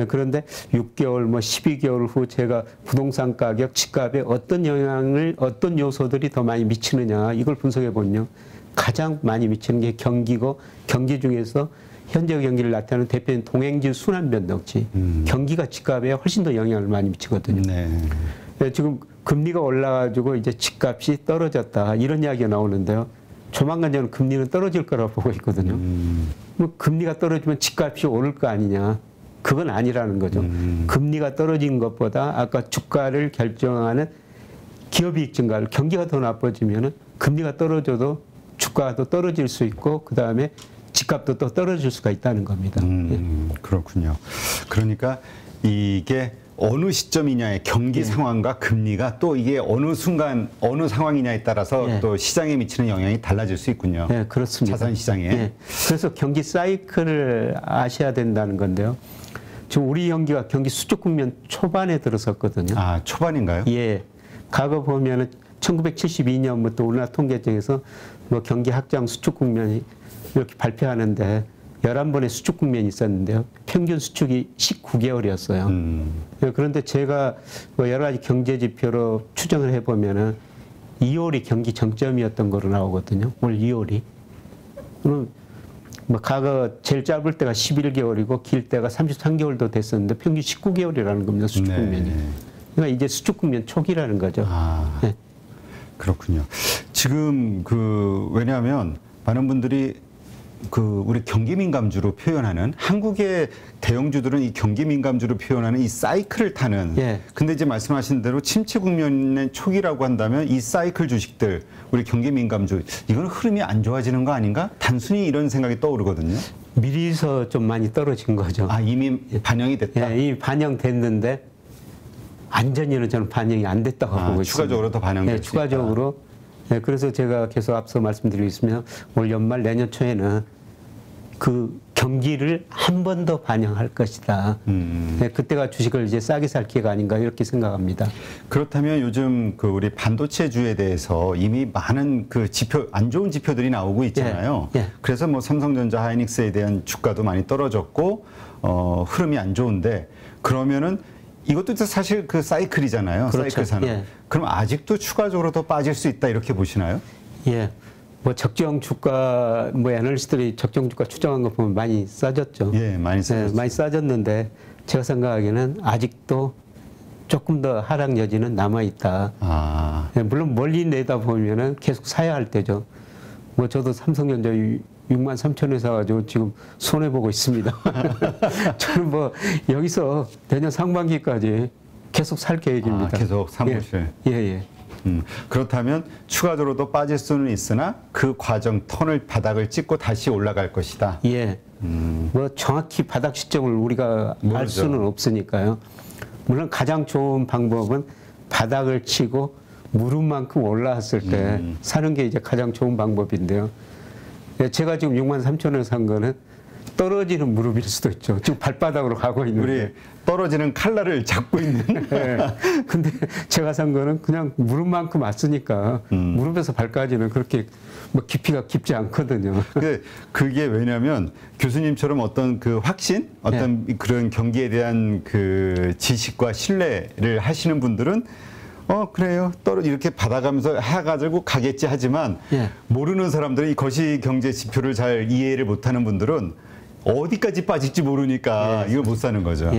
그런데 6개월, 뭐 12개월 후 제가 부동산 가격, 집값에 어떤 영향을, 어떤 요소들이 더 많이 미치느냐 이걸 분석해 보면요. 가장 많이 미치는 게 경기고 경기 중에서 현재 경기를 나타내는 대표적인 동행지수 순환 변동치. 경기가 집값에 훨씬 더 영향을 많이 미치거든요. 네. 지금 금리가 올라가지고 이제 집값이 떨어졌다 이런 이야기가 나오는데요. 조만간 저는 금리는 떨어질 거라고 보고 있거든요. 뭐 금리가 떨어지면 집값이 오를 거 아니냐. 그건 아니라는 거죠. 금리가 떨어진 것보다 아까 주가를 결정하는 기업이익 증가율, 경기가 더 나빠지면은 금리가 떨어져도 주가가 더 떨어질 수 있고 그 다음에 집값도 또 떨어질 수가 있다는 겁니다. 그렇군요. 그러니까 이게 어느 시점이냐의 경기 상황과 금리가 또 이게 어느 순간 어느 상황이냐에 따라서 또 시장에 미치는 영향이 달라질 수 있군요. 네, 그렇습니다. 자산 시장에. 그래서 경기 사이클을 아셔야 된다는 건데요. 지금 우리 경기가 경기 수축 국면 초반에 들어섰거든요. 아, 초반인가요? 예. 과거 보면은 1972년부터 우리나라 통계청에서 뭐 경기 확장 수축 국면이 이렇게 발표하는데 11번의 수축 국면이 있었는데요. 평균 수축이 19개월이었어요. 그런데 제가 뭐 여러 가지 경제 지표로 추정을 해보면은 2월이 경기 정점이었던 거로 나오거든요. 올 2월이. 그럼 뭐 과거 제일 짧을 때가 11개월이고 길 때가 33개월도 됐었는데 평균 19개월이라는 겁니다. 수축 국면이. 그러니까 이제 수축 국면 초기라는 거죠. 아, 네. 그렇군요. 지금 왜냐하면 많은 분들이 우리 경기 민감주로 표현하는 한국의 대형주들은 이 경기 민감주로 표현하는 이 사이클을 타는. 근데 이제 말씀하신 대로 침체 국면의 초기라고 한다면 이 사이클 주식들, 우리 경기 민감주 이건 흐름이 안 좋아지는 거 아닌가? 단순히 이런 생각이 떠오르거든요. 미리서 좀 많이 떨어진 거죠. 아, 이미 반영이 됐다. 이미 반영됐는데 완전히는 저는 반영이 안 됐다고 보고 있습니다. 추가적으로 더 반영될 수 추가적으로. 그래서 제가 계속 앞서 말씀드리고 있으면 올 연말 내년 초에는 그 경기를 한 번 더 반영할 것이다. 그때가 주식을 이제 싸게 살 기회가 아닌가 이렇게 생각합니다. 그렇다면 요즘 우리 반도체주에 대해서 이미 많은 지표, 안 좋은 지표들이 나오고 있잖아요. 그래서 뭐 삼성전자, 하이닉스에 대한 주가도 많이 떨어졌고 흐름이 안 좋은데 그러면은 이것도 사실 사이클이잖아요. 그렇죠. 사이클 산업. 그럼 아직도 추가적으로 더 빠질 수 있다 이렇게 보시나요? 뭐 적정 주가, 뭐 애널리스트들이 적정 주가 추정한 거 보면 많이 싸졌죠. 많이 싸졌죠. 많이 싸졌는데 제가 생각하기에는 아직도 조금 더 하락 여지는 남아 있다. 물론 멀리 내다보면은 계속 사야 할 때죠. 뭐 저도 삼성전자 6만 3천에 사가지고 지금 손해보고 있습니다. 저는 뭐 여기서 내년 상반기까지 계속 살 계획입니다. 계속 사무실. 그렇다면 추가적으로도 빠질 수는 있으나 그 과정 턴을 바닥을 찍고 다시 올라갈 것이다. 뭐 정확히 바닥 시점을 우리가 모르죠. 알 수는 없으니까요. 물론 가장 좋은 방법은 바닥을 치고 무릎만큼 올라왔을 때 사는 게 이제 가장 좋은 방법인데요. 제가 지금 6만 3천을 산 거는 떨어지는 무릎일 수도 있죠. 지금 발바닥으로 가고 있는데. 우리 떨어지는 칼날을 잡고 있는. 네. 근데 제가 산 거는 그냥 무릎만큼 왔으니까 무릎에서 발까지는 그렇게 뭐 깊이가 깊지 않거든요. 그게 왜냐면 교수님처럼 어떤 그 확신, 어떤 그런 경기에 대한 그 지식과 신뢰를 하시는 분들은 그래요. 이렇게 받아가면서 해가지고 가겠지 하지만 모르는 사람들은 이 거시 경제 지표를 잘 이해를 못하는 분들은 어디까지 빠질지 모르니까 이걸 못 사는 거죠.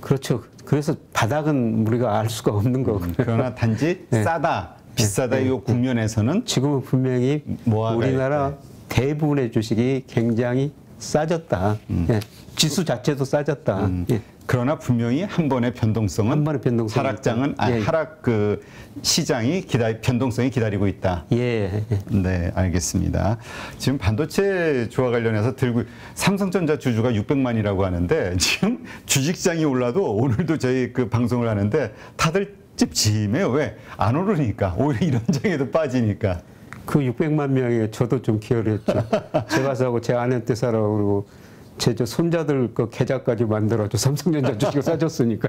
그렇죠. 그래서 바닥은 우리가 알 수가 없는 거고요. 그러나 단지 싸다, 비싸다 이 국면에서는 지금은 분명히 우리나라 대부분의 주식이 굉장히 싸졌다. 지수 자체도 싸졌다. 그러나 분명히 한 번의 변동성은 하락장은 하락 그 시장이 변동성이 기다리고 있다. 네, 알겠습니다. 지금 반도체 주와 관련해서 삼성전자 주주가 600만이라고 하는데 지금 주식시장이 올라도 오늘도 저희 그 방송을 하는데 다들 찝찝해요. 왜? 안 오르니까. 오히려 이런 장에도 빠지니까. 그 600만 명에 저도 좀 기여를 했죠. 제가 사고 제 아내한테 사라고 그러고 제 손자들 그 계좌까지 만들어줘. 삼성전자 주식을 사줬으니까.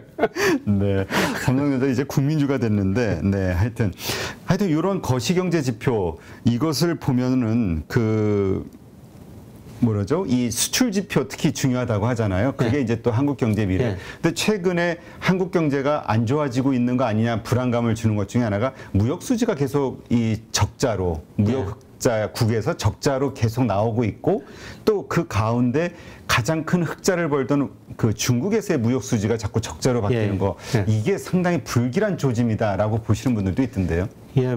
네. 삼성전자 이제 국민주가 됐는데, 네. 하여튼 이런 거시경제 지표, 이것을 보면은 이 수출 지표 특히 중요하다고 하잖아요. 그게 이제 또 한국 경제 미래. 근데 최근에 한국 경제가 안 좋아지고 있는 거 아니냐 불안감을 주는 것 중에 하나가 무역 수지가 계속 이 적자로 흑자국에서 적자로 계속 나오고 있고 또 그 가운데 가장 큰 흑자를 벌던 그 중국에서의 무역 수지가 자꾸 적자로 바뀌는 거 이게 상당히 불길한 조짐이다라고 보시는 분들도 있던데요.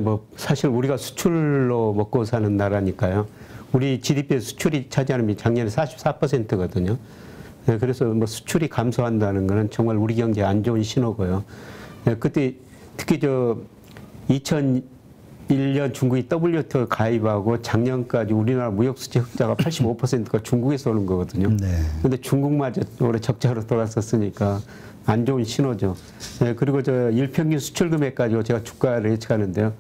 뭐 사실 우리가 수출로 먹고 사는 나라니까요. 우리 GDP 수출이 차지하는 비 작년에 44%거든요. 그래서 뭐 수출이 감소한다는 것은 정말 우리 경제에 안 좋은 신호고요. 그때 특히 2001년 중국이 WTO 가입하고 작년까지 우리나라 무역수지 흑자가 85%가 중국에서 오는 거거든요. 그런데 중국마저 올해 적자로 돌아섰으니까 안 좋은 신호죠. 그리고 일평균 수출 금액 가지고 제가 주가를 예측하는데요.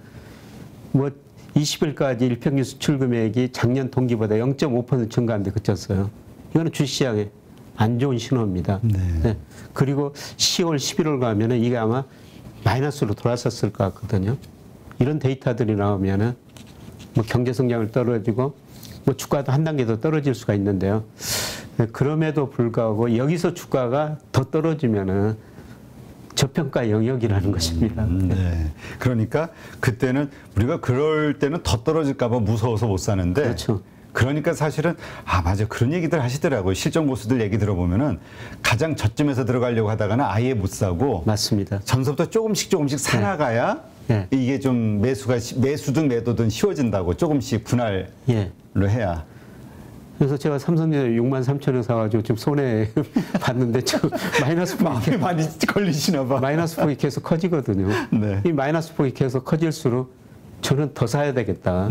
20일까지 일평균 수출 금액이 작년 동기보다 0.5% 증가한 데 그쳤어요. 이거는 주시장에 안 좋은 신호입니다. 그리고 10월, 11월 가면은 이게 아마 마이너스로 돌아섰을 것 같거든요. 이런 데이터들이 나오면은 경제 성장을 떨어지고 주가도 한 단계 더 떨어질 수가 있는데요. 그럼에도 불구하고 여기서 주가가 더 떨어지면은 저평가 영역이라는 것입니다. 네. 그러니까 그때는 우리가 그럴 때는 더 떨어질까 봐 무서워서 못 사는데 그렇죠. 그러니까 사실은 맞아 그런 얘기들 하시더라고요. 실전 고수들 얘기 들어보면은 가장 저점에서 들어가려고 하다가는 아예 못 사고 맞습니다. 전서부터 조금씩 살아가야 이게 좀 매수든 매도든 쉬워진다고 조금씩 분할로 해야. 그래서 제가 삼성전자 63,000원 사가지고 지금 손해 봤는데 지금 마이너스 폭이 많이 걸리시나 봐. 마이너스 폭이 계속 커지거든요. 이 마이너스 폭이 계속 커질수록 저는 더 사야 되겠다.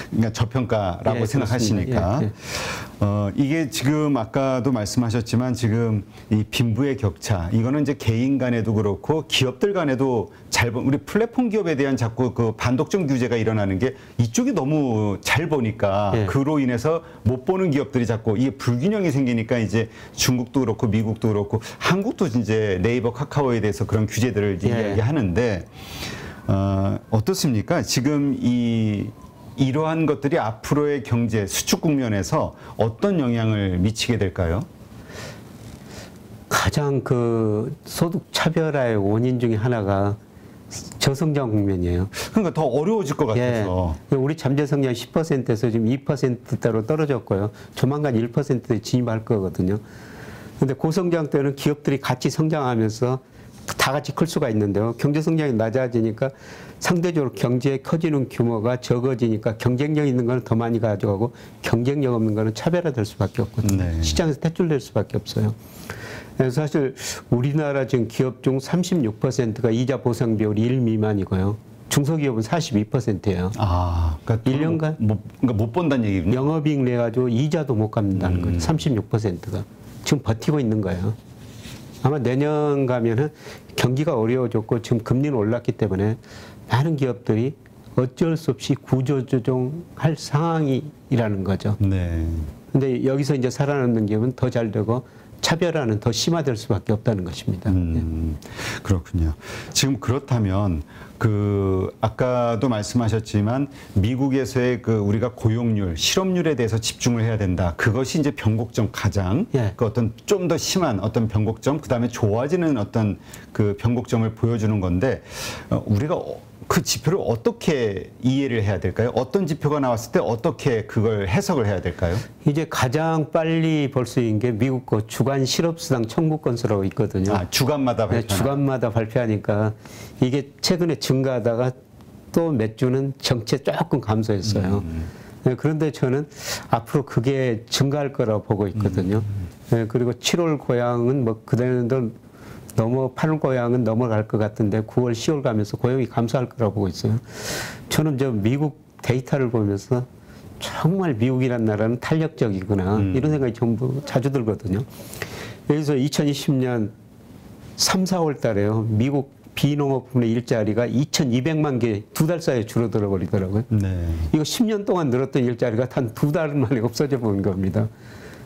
그러니까 저평가라고 생각하시니까. 이게 지금 아까도 말씀하셨지만 지금 이 빈부의 격차 이거는 이제 개인 간에도 그렇고 기업들 간에도 우리 플랫폼 기업에 대한 자꾸 그 반독점 규제가 일어나는 게 이쪽이 너무 잘 보니까 그로 인해서 못 보는 기업들이 자꾸 이게 불균형이 생기니까 이제 중국도 그렇고 미국도 그렇고 한국도 이제 네이버 카카오에 대해서 그런 규제들을 이야기하는데 어떻습니까? 지금 이러한 것들이 앞으로의 경제 수축 국면에서 어떤 영향을 미치게 될까요? 가장 소득 차별화의 원인 중에 하나가 저성장 국면이에요. 그러니까 더 어려워질 것 같아서. 우리 잠재 성장 10%에서 지금 2%대로 떨어졌고요. 조만간 1%에 진입할 거거든요. 그런데 고성장 때는 기업들이 같이 성장하면서 다 같이 클 수가 있는데요. 경제 성장이 낮아지니까 상대적으로 경제에 커지는 규모가 적어지니까 경쟁력 있는 거는 더 많이 가져가고 경쟁력 없는 거는 차별화될 수밖에 없거든요. 시장에서 퇴출될 수밖에 없어요. 그래서 사실 우리나라 지금 기업 중 36%가 이자 보상 비율이 1 미만이고요. 중소기업은 42%예요. 그러니까 1년간 그러니까 못 본다는 얘기군요. 영업이익 내 가지고 이자도 못 갚는다는 거죠. 36%가 지금 버티고 있는 거예요. 아마 내년 가면은 경기가 어려워졌고 지금 금리는 올랐기 때문에 많은 기업들이 어쩔 수 없이 구조조정할 상황이라는 거죠. 네. 근데 여기서 이제 살아남는 기업은 더 잘 되고 차별화는 더 심화될 수밖에 없다는 것입니다. 그렇군요. 지금 그렇다면 그 아까도 말씀하셨지만 미국에서의 그 우리가 고용률, 실업률에 대해서 집중을 해야 된다. 그것이 이제 변곡점 가장 예. 그 어떤 좀 더 심한 어떤 변곡점, 그다음에 좋아지는 어떤 그 변곡점을 보여주는 건데 우리가 그 지표를 어떻게 이해를 해야 될까요? 어떤 지표가 나왔을 때 어떻게 그걸 해석을 해야 될까요? 이제 가장 빨리 볼 수 있는 게 미국 거 주간 실업수당 청구 건수라고 있거든요. 아, 주간마다 발표. 네, 주간마다 발표하니까 이게 최근에 증가하다가 또 몇 주는 정체 조금 감소했어요. 네, 그런데 저는 앞으로 그게 증가할 거라고 보고 있거든요. 네, 그리고 7월 고향은 뭐 그대로 넘어 8월 고향은 넘어갈 것 같은데 9월, 10월 가면서 고용이 감소할 거라고 보고 있어요. 저는 저 미국 데이터를 보면서 정말 미국이라는 나라는 탄력적이구나 이런 생각이 전부 자주 들거든요. 여기서 2020년 3, 4월 달에요. 미국 비농업분의 일자리가 2,200만 개 두 달 사이에 줄어들어 버리더라고요. 네. 이거 10년 동안 늘었던 일자리가 단 두 달 만에 없어져 버린 겁니다.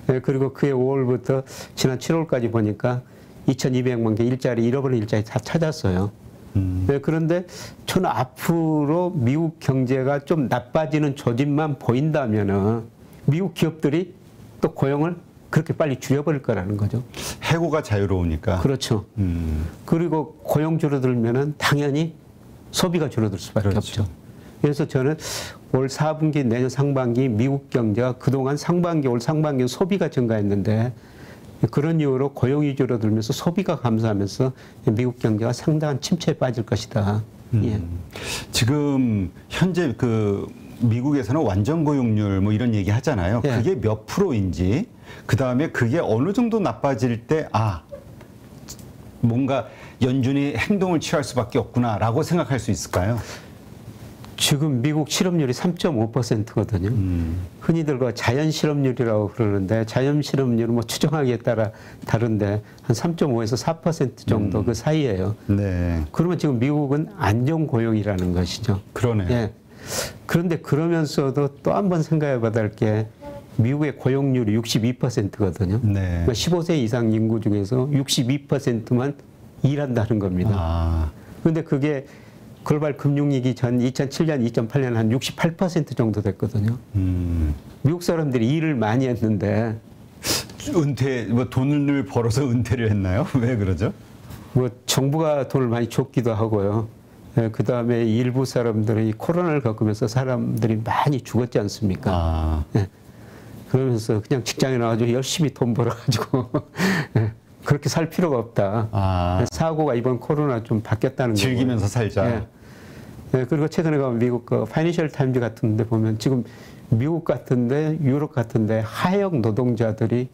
네, 그리고 그해 5월부터 지난 7월까지 보니까 2,200만 개 일자리, 잃어버린 일자리 다 찾았어요. 네, 그런데 저는 앞으로 미국 경제가 좀 나빠지는 조짐만 보인다면은 미국 기업들이 또 고용을 그렇게 빨리 줄여버릴 거라는 거죠. 해고가 자유로우니까. 그렇죠. 그리고 고용 줄어들면은 당연히 소비가 줄어들 수밖에 그렇죠. 없죠. 그래서 저는 올 4분기, 내년 상반기 미국 경제가 그동안 상반기, 올 상반기 소비가 증가했는데 그런 이유로 고용이 줄어들면서 소비가 감소하면서 미국 경제가 상당한 침체에 빠질 것이다. 예. 지금 현재 그 미국에서는 완전 고용률 뭐 이런 얘기 하잖아요. 예. 그게 몇 프로인지, 그 다음에 그게 어느 정도 나빠질 때 뭔가 연준이 행동을 취할 수밖에 없구나라고 생각할 수 있을까요? 지금 미국 실업률이 3.5%거든요. 흔히들 그 자연 실업률이라고 그러는데 자연 실업률은 뭐 추정하기에 따라 다른데 한 3.5에서 4% 정도 그 사이예요. 네. 그러면 지금 미국은 안정 고용이라는 것이죠. 그러네요. 예. 그런데 그러면서도 또 한 번 생각해 봐야 할 게 미국의 고용률이 62%거든요. 네. 그러니까 15세 이상 인구 중에서 62%만 일한다는 겁니다. 그런데 그게 글로벌 금융위기 전 2007년, 2008년 한 68% 정도 됐거든요. 미국 사람들이 일을 많이 했는데 뭐 돈을 벌어서 은퇴를 했나요? 왜 그러죠? 뭐 정부가 돈을 많이 줬기도 하고요. 그 다음에 일부 사람들이 코로나를 겪으면서 사람들이 많이 죽었지 않습니까? 예. 그러면서 그냥 직장에 나와가지고 열심히 돈 벌어가지고 예. 그렇게 살 필요가 없다. 사고가 이번 코로나 좀 바뀌었다는 거고. 즐기면서 살자. 예. 네, 그리고 최근에 가면 미국 그 파이낸셜 타임즈 같은 데 보면 지금 미국 같은데 유럽 같은데 하역 노동자들이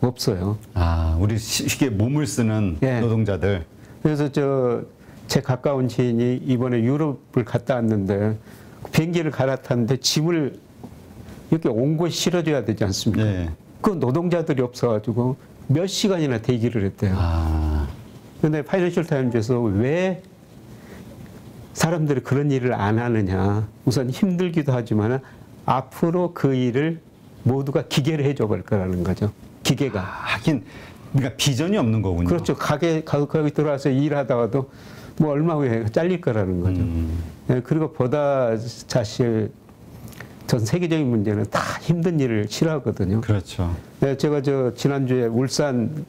없어요. 우리 쉽게 몸을 쓰는 예. 노동자들. 그래서 제 가까운 지인이 이번에 유럽을 갔다 왔는데 비행기를 갈아탔는데 짐을 이렇게 온 곳에 실어줘야 되지 않습니까? 네. 그 노동자들이 없어가지고 몇 시간이나 대기를 했대요. 그런데 파이낸셜 타임즈에서 왜 사람들이 그런 일을 안 하느냐. 우선 힘들기도 하지만 앞으로 그 일을 모두가 기계를 해줘 볼 거라는 거죠. 기계가. 하긴, 그러니까 비전이 없는 거군요. 그렇죠. 거기 들어와서 일하다가도 뭐 얼마 후에 잘릴 거라는 거죠. 네, 그리고 보다 사실 전 세계적인 문제는 다 힘든 일을 싫어하거든요. 그렇죠. 네, 제가 지난주에 울산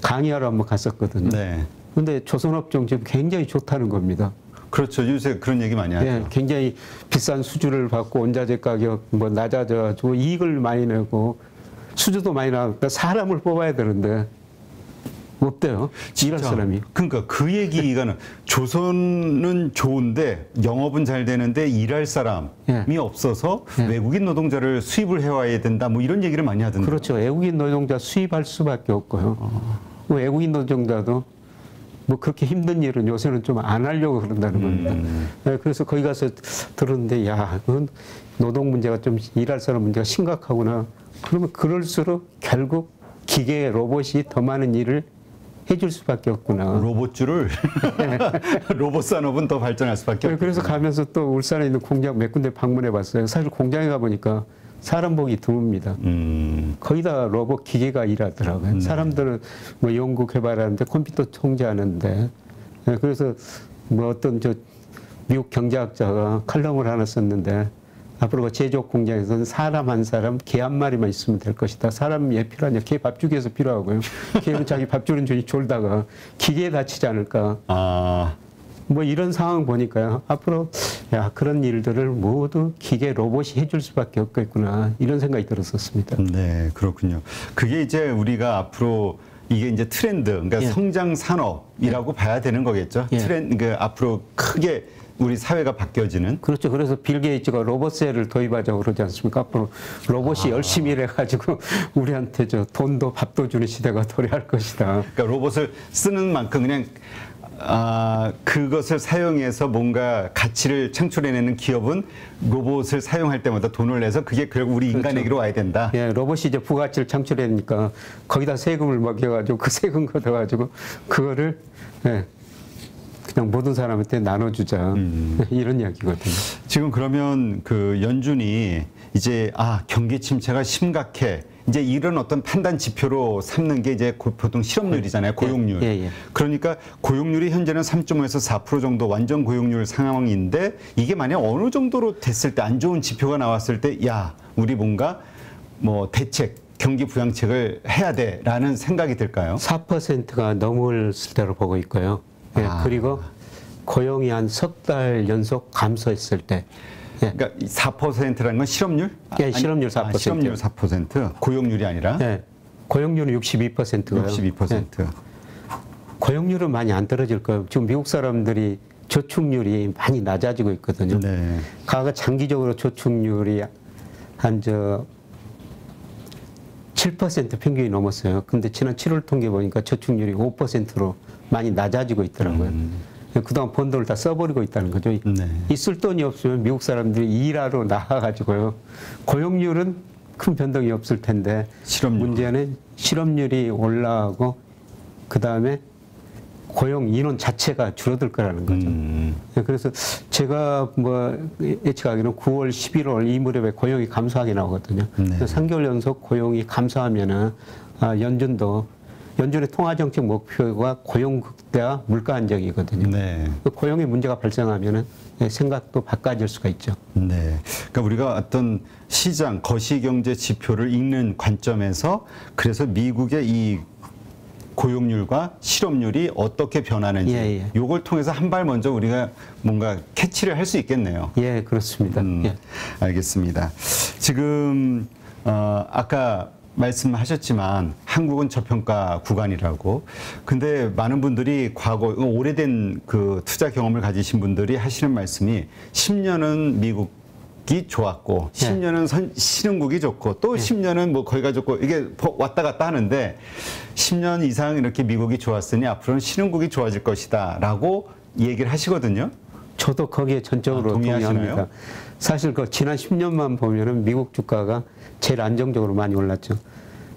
강의하러 한번 갔었거든요. 네. 근데 조선업종 지금 굉장히 좋다는 겁니다. 그렇죠. 요새 그런 얘기 많이 하죠. 네, 굉장히 비싼 수주를 받고 원자재 가격 뭐 낮아져가지고 이익을 많이 내고 수주도 많이 나니까 사람을 뽑아야 되는데 없대요. 일할 사람이. 그러니까 그 얘기가 조선은 좋은데 영업은 잘 되는데 일할 사람이 없어서 외국인 노동자를 수입을 해와야 된다. 뭐 이런 얘기를 많이 하던데. 그렇죠. 외국인 노동자 수입할 수밖에 없고요. 뭐 외국인 노동자도 뭐 그렇게 힘든 일은 요새는 좀 안 하려고 그런다는 겁니다. 네, 그래서 거기 가서 들었는데 야, 그건 노동 문제가 좀 일할 사람 문제가 심각하구나. 그러면 그럴수록 결국 기계 로봇이 더 많은 일을 해줄 수밖에 없구나. 로봇주를 로봇 산업은 더 발전할 수밖에 없고. 그래서 가면서 또 울산에 있는 공장 몇 군데 방문해 봤어요. 사실 공장에 가보니까 사람 보기 드뭅니다. 거의 다 로봇 기계가 일하더라고요. 네. 사람들은 뭐 연구 개발하는데 컴퓨터 통제하는데. 그래서 뭐 어떤 저 미국 경제학자가 칼럼을 하나 썼는데 앞으로 제조업 공장에서는 사람 한 사람, 개 한 마리만 있으면 될 것이다. 사람이 왜 필요하냐? 개 밥 주기 위해서 필요하고요. 개는 자기 밥 주는 중에 졸다가 기계에 다치지 않을까. 뭐 이런 상황 보니까요. 앞으로 야 그런 일들을 모두 기계 로봇이 해줄 수밖에 없겠구나. 이런 생각이 들었었습니다. 네, 그렇군요. 그게 이제 우리가 앞으로 이게 이제 트렌드, 그러니까 예. 성장 산업이라고 봐야 되는 거겠죠. 예. 그 앞으로 크게 우리 사회가 바뀌어지는. 그렇죠. 그래서 빌 게이츠가 로봇세를 도입하자고 그러지 않습니까? 앞으로 로봇이 열심히 일해가지고 우리한테 저 돈도 밥도 주는 시대가 도래할 것이다. 그러니까 로봇을 쓰는 만큼 그냥 그것을 사용해서 뭔가 가치를 창출해내는 기업은 로봇을 사용할 때마다 돈을 내서 그게 결국 우리 인간에게로 와야 된다. 예, 로봇이 이제 부가치를 창출해내니까 거기다 세금을 먹여가지고 그 세금 걷어가지고 그거를 예, 그냥 모든 사람한테 나눠주자 이런 이야기거든요. 지금 그러면 그 연준이 이제 경기 침체가 심각해. 이제 이런 어떤 판단 지표로 삼는 게 이제 보통 실업률이잖아요. 고용률. 예. 그러니까 고용률이 현재는 3.5에서 4% 정도 완전 고용률 상황인데 이게 만약 어느 정도로 됐을 때 안 좋은 지표가 나왔을 때 야, 우리 뭔가 뭐 대책, 경기 부양책을 해야 돼라는 생각이 들까요? 4%가 넘을 때로 보고 있고요. 예, 그리고 고용이 한 석 달 연속 감소했을 때. 예. 그러니까 4%라는 건 실업률? 예, 실업률 4%. 실업률 4%, 고용률이 아니라? 예, 고용률은 62%고요. 62%. 예. 고용률은 많이 안 떨어질 거예요. 지금 미국 사람들이 저축률이 많이 낮아지고 있거든요. 네. 과거 장기적으로 저축률이 한 7% 평균이 넘었어요. 근데 지난 7월 통계 보니까 저축률이 5%로 많이 낮아지고 있더라고요. 그동안 번 돈을 다 써버리고 있다는 거죠. 네. 있을 돈이 없으면 미국 사람들이 일하러 나가가지고요. 고용률은 큰 변동이 없을 텐데 실업률. 문제는 실업률이 올라가고 그 다음에 고용 인원 자체가 줄어들 거라는 거죠. 그래서 제가 뭐 예측하기로는 9월, 11월 이 무렵에 고용이 감소하게 나오거든요. 네. 3개월 연속 고용이 감소하면은 연준의 통화정책 목표가 고용 극대화, 물가 안정이거든요. 네. 고용에 문제가 발생하면은 생각도 바꿔질 수가 있죠. 네. 그러니까 우리가 어떤 시장, 거시경제 지표를 읽는 관점에서 그래서 미국의 이 고용률과 실업률이 어떻게 변하는지 요걸 통해서 한 발 먼저 우리가 뭔가 캐치를 할 수 있겠네요. 예, 그렇습니다. 예. 알겠습니다. 지금 아까 말씀하셨지만 한국은 저평가 구간이라고. 근데 많은 분들이 과거 오래된 그 투자 경험을 가지신 분들이 하시는 말씀이 10년은 미국이 좋았고 10년은 신흥국이 좋고 또 10년은 뭐 거기가 좋고 이게 왔다 갔다 하는데 10년 이상 이렇게 미국이 좋았으니 앞으로는 신흥국이 좋아질 것이다라고 얘기를 하시거든요. 저도 거기에 전적으로 동의합니다. 사실 그 지난 10년만 보면은 미국 주가가 제일 안정적으로 많이 올랐죠.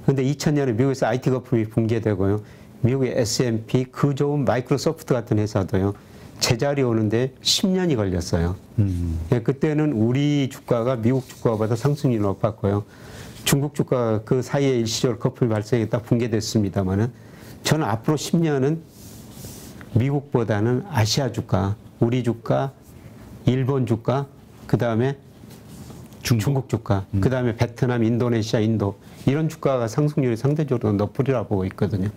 그런데 2000년에 미국에서 IT 거품이 붕괴되고요. 미국의 S&P, 그 좋은 마이크로소프트 같은 회사도요. 제자리 오는데 10년이 걸렸어요. 예, 그때는 우리 주가가 미국 주가보다 상승률이 높았고요. 중국 주가 그 사이에 일시적으로 거품이 발생했다 붕괴됐습니다만은 저는 앞으로 10년은 미국보다는 아시아 주가, 우리 주가, 일본 주가, 그 다음에 중국 주가, 그 다음에 베트남, 인도네시아, 인도 이런 주가가 상승률이 상대적으로 높으리라 보고 있거든요.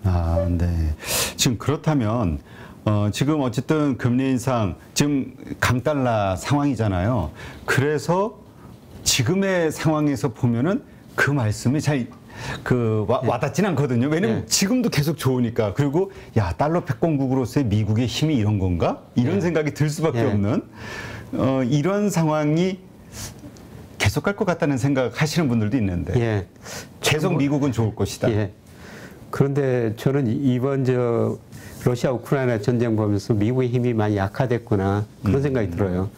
네. 지금 그렇다면 지금 어쨌든 금리 인상 지금 강달러 상황이잖아요. 그래서 지금의 상황에서 보면은 그 말씀이 잘 와닿진 않거든요. 왜냐면 지금도 계속 좋으니까. 그리고 야, 달러 패권국으로서의 미국의 힘이 이런 건가? 이런 생각이 들 수밖에 없는 이런 상황이 계속 갈 것 같다는 생각 하시는 분들도 있는데 계속 미국은 좋을 것이다. 그런데 저는 이번 러시아 우크라이나 전쟁 보면서 미국의 힘이 많이 약화됐구나 그런 생각이 들어요.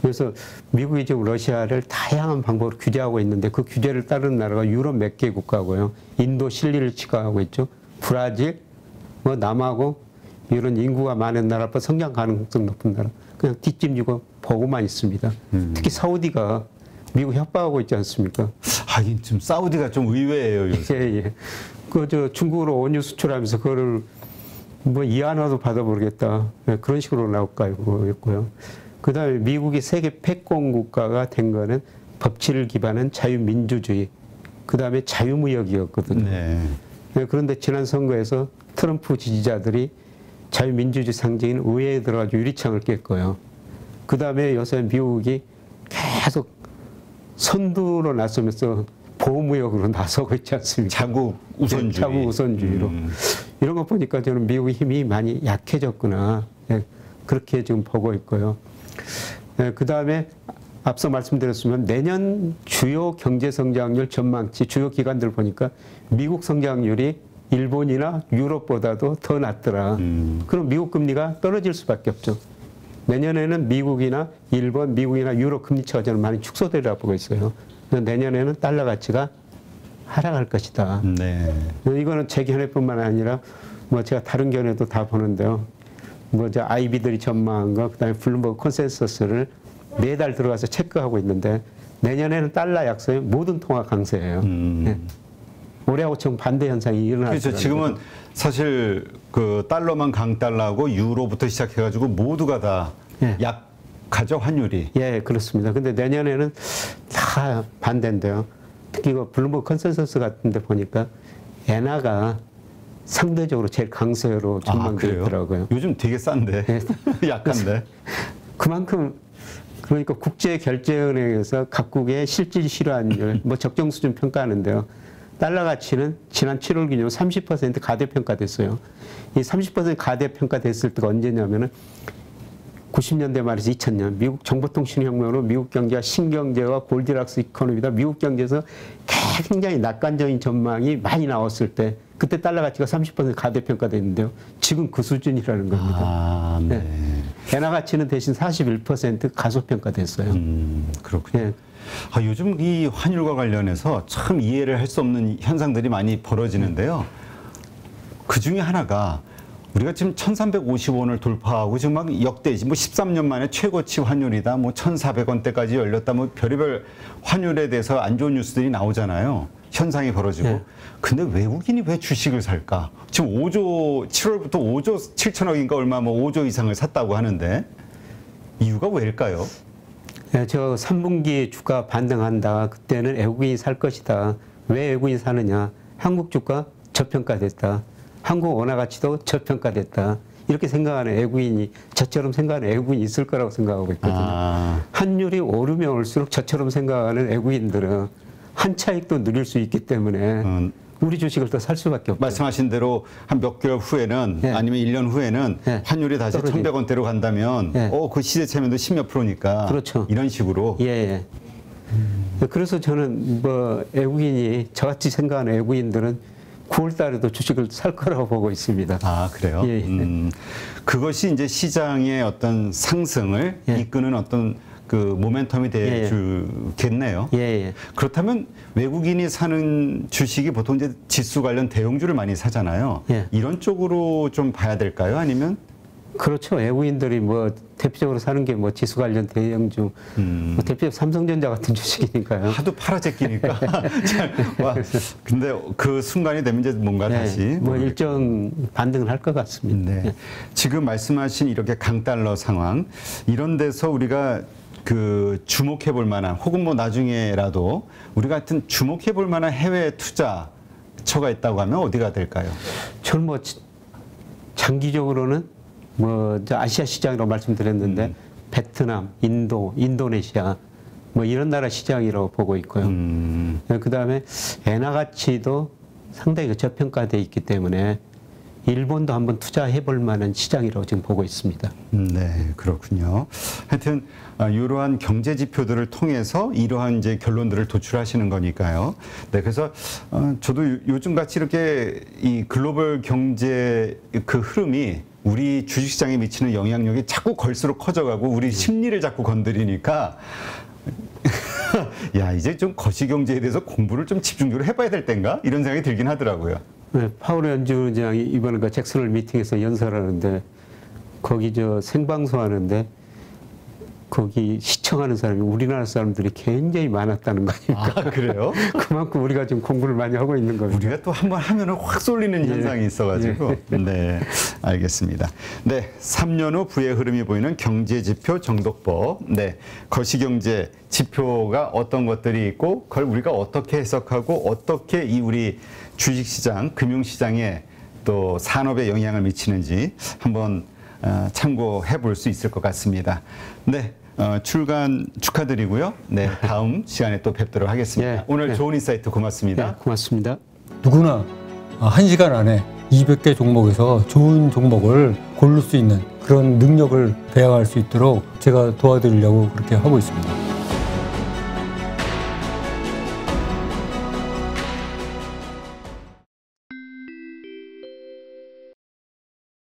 그래서 미국이 지금 러시아를 다양한 방법으로 규제하고 있는데 그 규제를 따르는 나라가 유럽 몇 개 국가고요. 인도, 실리를 취급하고 있죠. 브라질, 뭐 남하고 이런 인구가 많은 나라보다 성장 가능성 높은 나라 그냥 뒷짐지고 보고만 있습니다. 특히 사우디가 미국 협박하고 있지 않습니까? 하긴 지금 사우디가 좀 의외예요, 요새. 예. 저 중국으로 원유 수출하면서 그거를 뭐 이하나도 받아보겠다. 예, 그런 식으로 나올까 했고요. 그 다음에 미국이 세계 패권 국가가 된 거는 법치를 기반한 자유민주주의, 그 다음에 자유무역이었거든요. 네. 예, 그런데 지난 선거에서 트럼프 지지자들이 자유민주주의 상징인 의회에 들어가서 유리창을 깼고요. 그 다음에 요새 미국이 계속 선두로 나서면서 보호무역으로 나서고 있지 않습니까? 자국 우선주의. 자국 우선주의로. 이런 거 보니까 저는 미국의 힘이 많이 약해졌구나. 예, 그렇게 지금 보고 있고요. 예, 그 다음에 앞서 말씀드렸으면 내년 주요 경제 성장률 전망치 주요 기관들 보니까 미국 성장률이 일본이나 유럽보다도 더 낮더라. 그럼 미국 금리가 떨어질 수밖에 없죠. 내년에는 미국이나 일본, 미국이나 유럽 금리차가 저는 많이 축소되리라고 보고 있어요. 내년에는 달러 가치가 하락할 것이다. 네. 이거는 제 견해뿐만 아니라 뭐 제가 다른 견해도 다 보는데요. 뭐 저 아이비들이 전망한 거, 그다음에 블룸버그 컨센서스를 매달 들어가서 체크하고 있는데 내년에는 달러 약세에 모든 통화 강세예요. 네. 올해하고 정 반대 현상이 일어나죠. 그렇죠. 지금은 사실 그 달러만 강달러하고 유로부터 시작해가지고 모두가 다 예. 약하죠, 환율이. 예, 그렇습니다. 근데 내년에는 다 반대인데요. 특히 그 블룸버그 컨센서스 같은 데 보니까 엔화가 상대적으로 제일 강세로 전망되어 있더라고요. 요즘 되게 싼데. 예. 약한데. 그만큼 그러니까 국제결제은행에서 각국의 실질 실환율, 뭐 적정 수준 평가하는데요. 달러 가치는 지난 7월 기준 30% 가대평가됐어요. 이 30% 가대평가됐을 때가 언제냐면은 90년대 말에서 2000년 미국 정보통신혁명으로 미국 경제가 신경제와 골디락스 이코노미다. 미국 경제에서 굉장히 낙관적인 전망이 많이 나왔을 때 그때 달러 가치가 30% 가대평가됐는데요. 지금 그 수준이라는 겁니다. 아, 네. 네. 엔화 가치는 대신 41% 가소평가됐어요. 그렇군요. 네. 아, 요즘 이 환율과 관련해서 참 이해를 할 수 없는 현상들이 많이 벌어지는데요. 그 중에 하나가 우리가 지금 1,350원을 돌파하고 지금 막 역대 뭐 13년 만에 최고치 환율이다, 뭐 1,400원대까지 열렸다, 뭐 별의별 환율에 대해서 안 좋은 뉴스들이 나오잖아요. 현상이 벌어지고. 네. 근데 외국인이 왜 주식을 살까? 지금 7월부터 5조 7천억인가 얼마 뭐 5조 이상을 샀다고 하는데 이유가 왜일까요? 네, 저 3분기 주가 반등한다. 그때는 외국인이 살 것이다. 왜 외국인이 사느냐? 한국 주가 저평가됐다. 한국 원화 가치도 저평가됐다. 이렇게 생각하는 외국인이, 저처럼 생각하는 외국인이 있을 거라고 생각하고 있거든요. 환율이 오르면 올수록 저처럼 생각하는 외국인들은 한 차익도 누릴 수 있기 때문에 우리 주식을 더 살 수밖에 없죠. 말씀하신 대로 한 몇 개월 후에는 네. 아니면 1년 후에는 네. 환율이 다시 1,100원대로 간다면 네. 그 시세차면도 10몇 프로니까 그렇죠. 이런 식으로. 예. 그래서 저는 뭐 외국인이 저같이 생각하는 외국인들은 9월 달에도 주식을 살 거라고 보고 있습니다. 아, 그래요? 예. 그것이 이제 시장의 어떤 상승을 예. 이끄는 어떤 그 모멘텀이 되겠네요. 예. 그렇다면 외국인이 사는 주식이 보통 이제 지수 관련 대형주를 많이 사잖아요. 예. 이런 쪽으로 좀 봐야 될까요? 아니면? 그렇죠. 외국인들이 뭐 대표적으로 사는 게 뭐 지수 관련 대형주, 뭐 대표적 삼성전자 같은 주식이니까요. 하도 팔아제끼니까. 근데 그 순간이 되면 이제 뭔가 네, 다시 뭐 일정 반등을 할 것 같습니다. 네. 지금 말씀하신 이렇게 강달러 상황 이런 데서 우리가 그 주목해 볼 만한 혹은 뭐 나중에라도 우리 같은 주목해 볼 만한 해외 투자처가 있다고 하면 어디가 될까요? 저는 뭐 장기적으로는 뭐 아시아 시장이라고 말씀드렸는데 베트남, 인도, 인도네시아 뭐 이런 나라 시장이라고 보고 있고요. 그 다음에 엔화 가치도 상당히 저평가되어 있기 때문에 일본도 한번 투자해 볼 만한 시장이라고 지금 보고 있습니다. 네, 그렇군요. 하여튼 이러한 경제 지표들을 통해서 이러한 이제 결론들을 도출하시는 거니까요. 네, 그래서 저도 요즘 같이 이렇게 이 글로벌 경제 그 흐름이 우리 주식시장에 미치는 영향력이 자꾸 걸수록 커져가고 우리 심리를 자꾸 건드리니까 야, 이제 좀 거시경제에 대해서 공부를 좀 집중적으로 해봐야 될 땐가? 이런 생각이 들긴 하더라고요. 네, 파월 연주장이 이번에 그 잭슨홀 미팅에서 연설하는데 거기 저 생방송 하는데 거기 시청하는 사람이 우리나라 사람들이 굉장히 많았다는 거 아닙니까? 아, 그래요? 그만큼 우리가 좀 공부를 많이 하고 있는 거예요. 우리가 또 한번 하면은 확 쏠리는 현상이 있어가지고. 네, 알겠습니다. 네, 3년 후 부의 흐름이 보이는 경제지표 정독법. 네, 거시경제 지표가 어떤 것들이 있고 그걸 우리가 어떻게 해석하고 어떻게 이 우리 주식시장, 금융시장에 또 산업에 영향을 미치는지 한번 참고해 볼 수 있을 것 같습니다. 네, 출간 축하드리고요. 네, 다음 시간에 또 뵙도록 하겠습니다. 네, 오늘 네. 좋은 인사이트 고맙습니다. 네, 고맙습니다. 누구나 1시간 안에 200개 종목에서 좋은 종목을 고를 수 있는 그런 능력을 배양할 수 있도록 제가 도와드리려고 그렇게 하고 있습니다.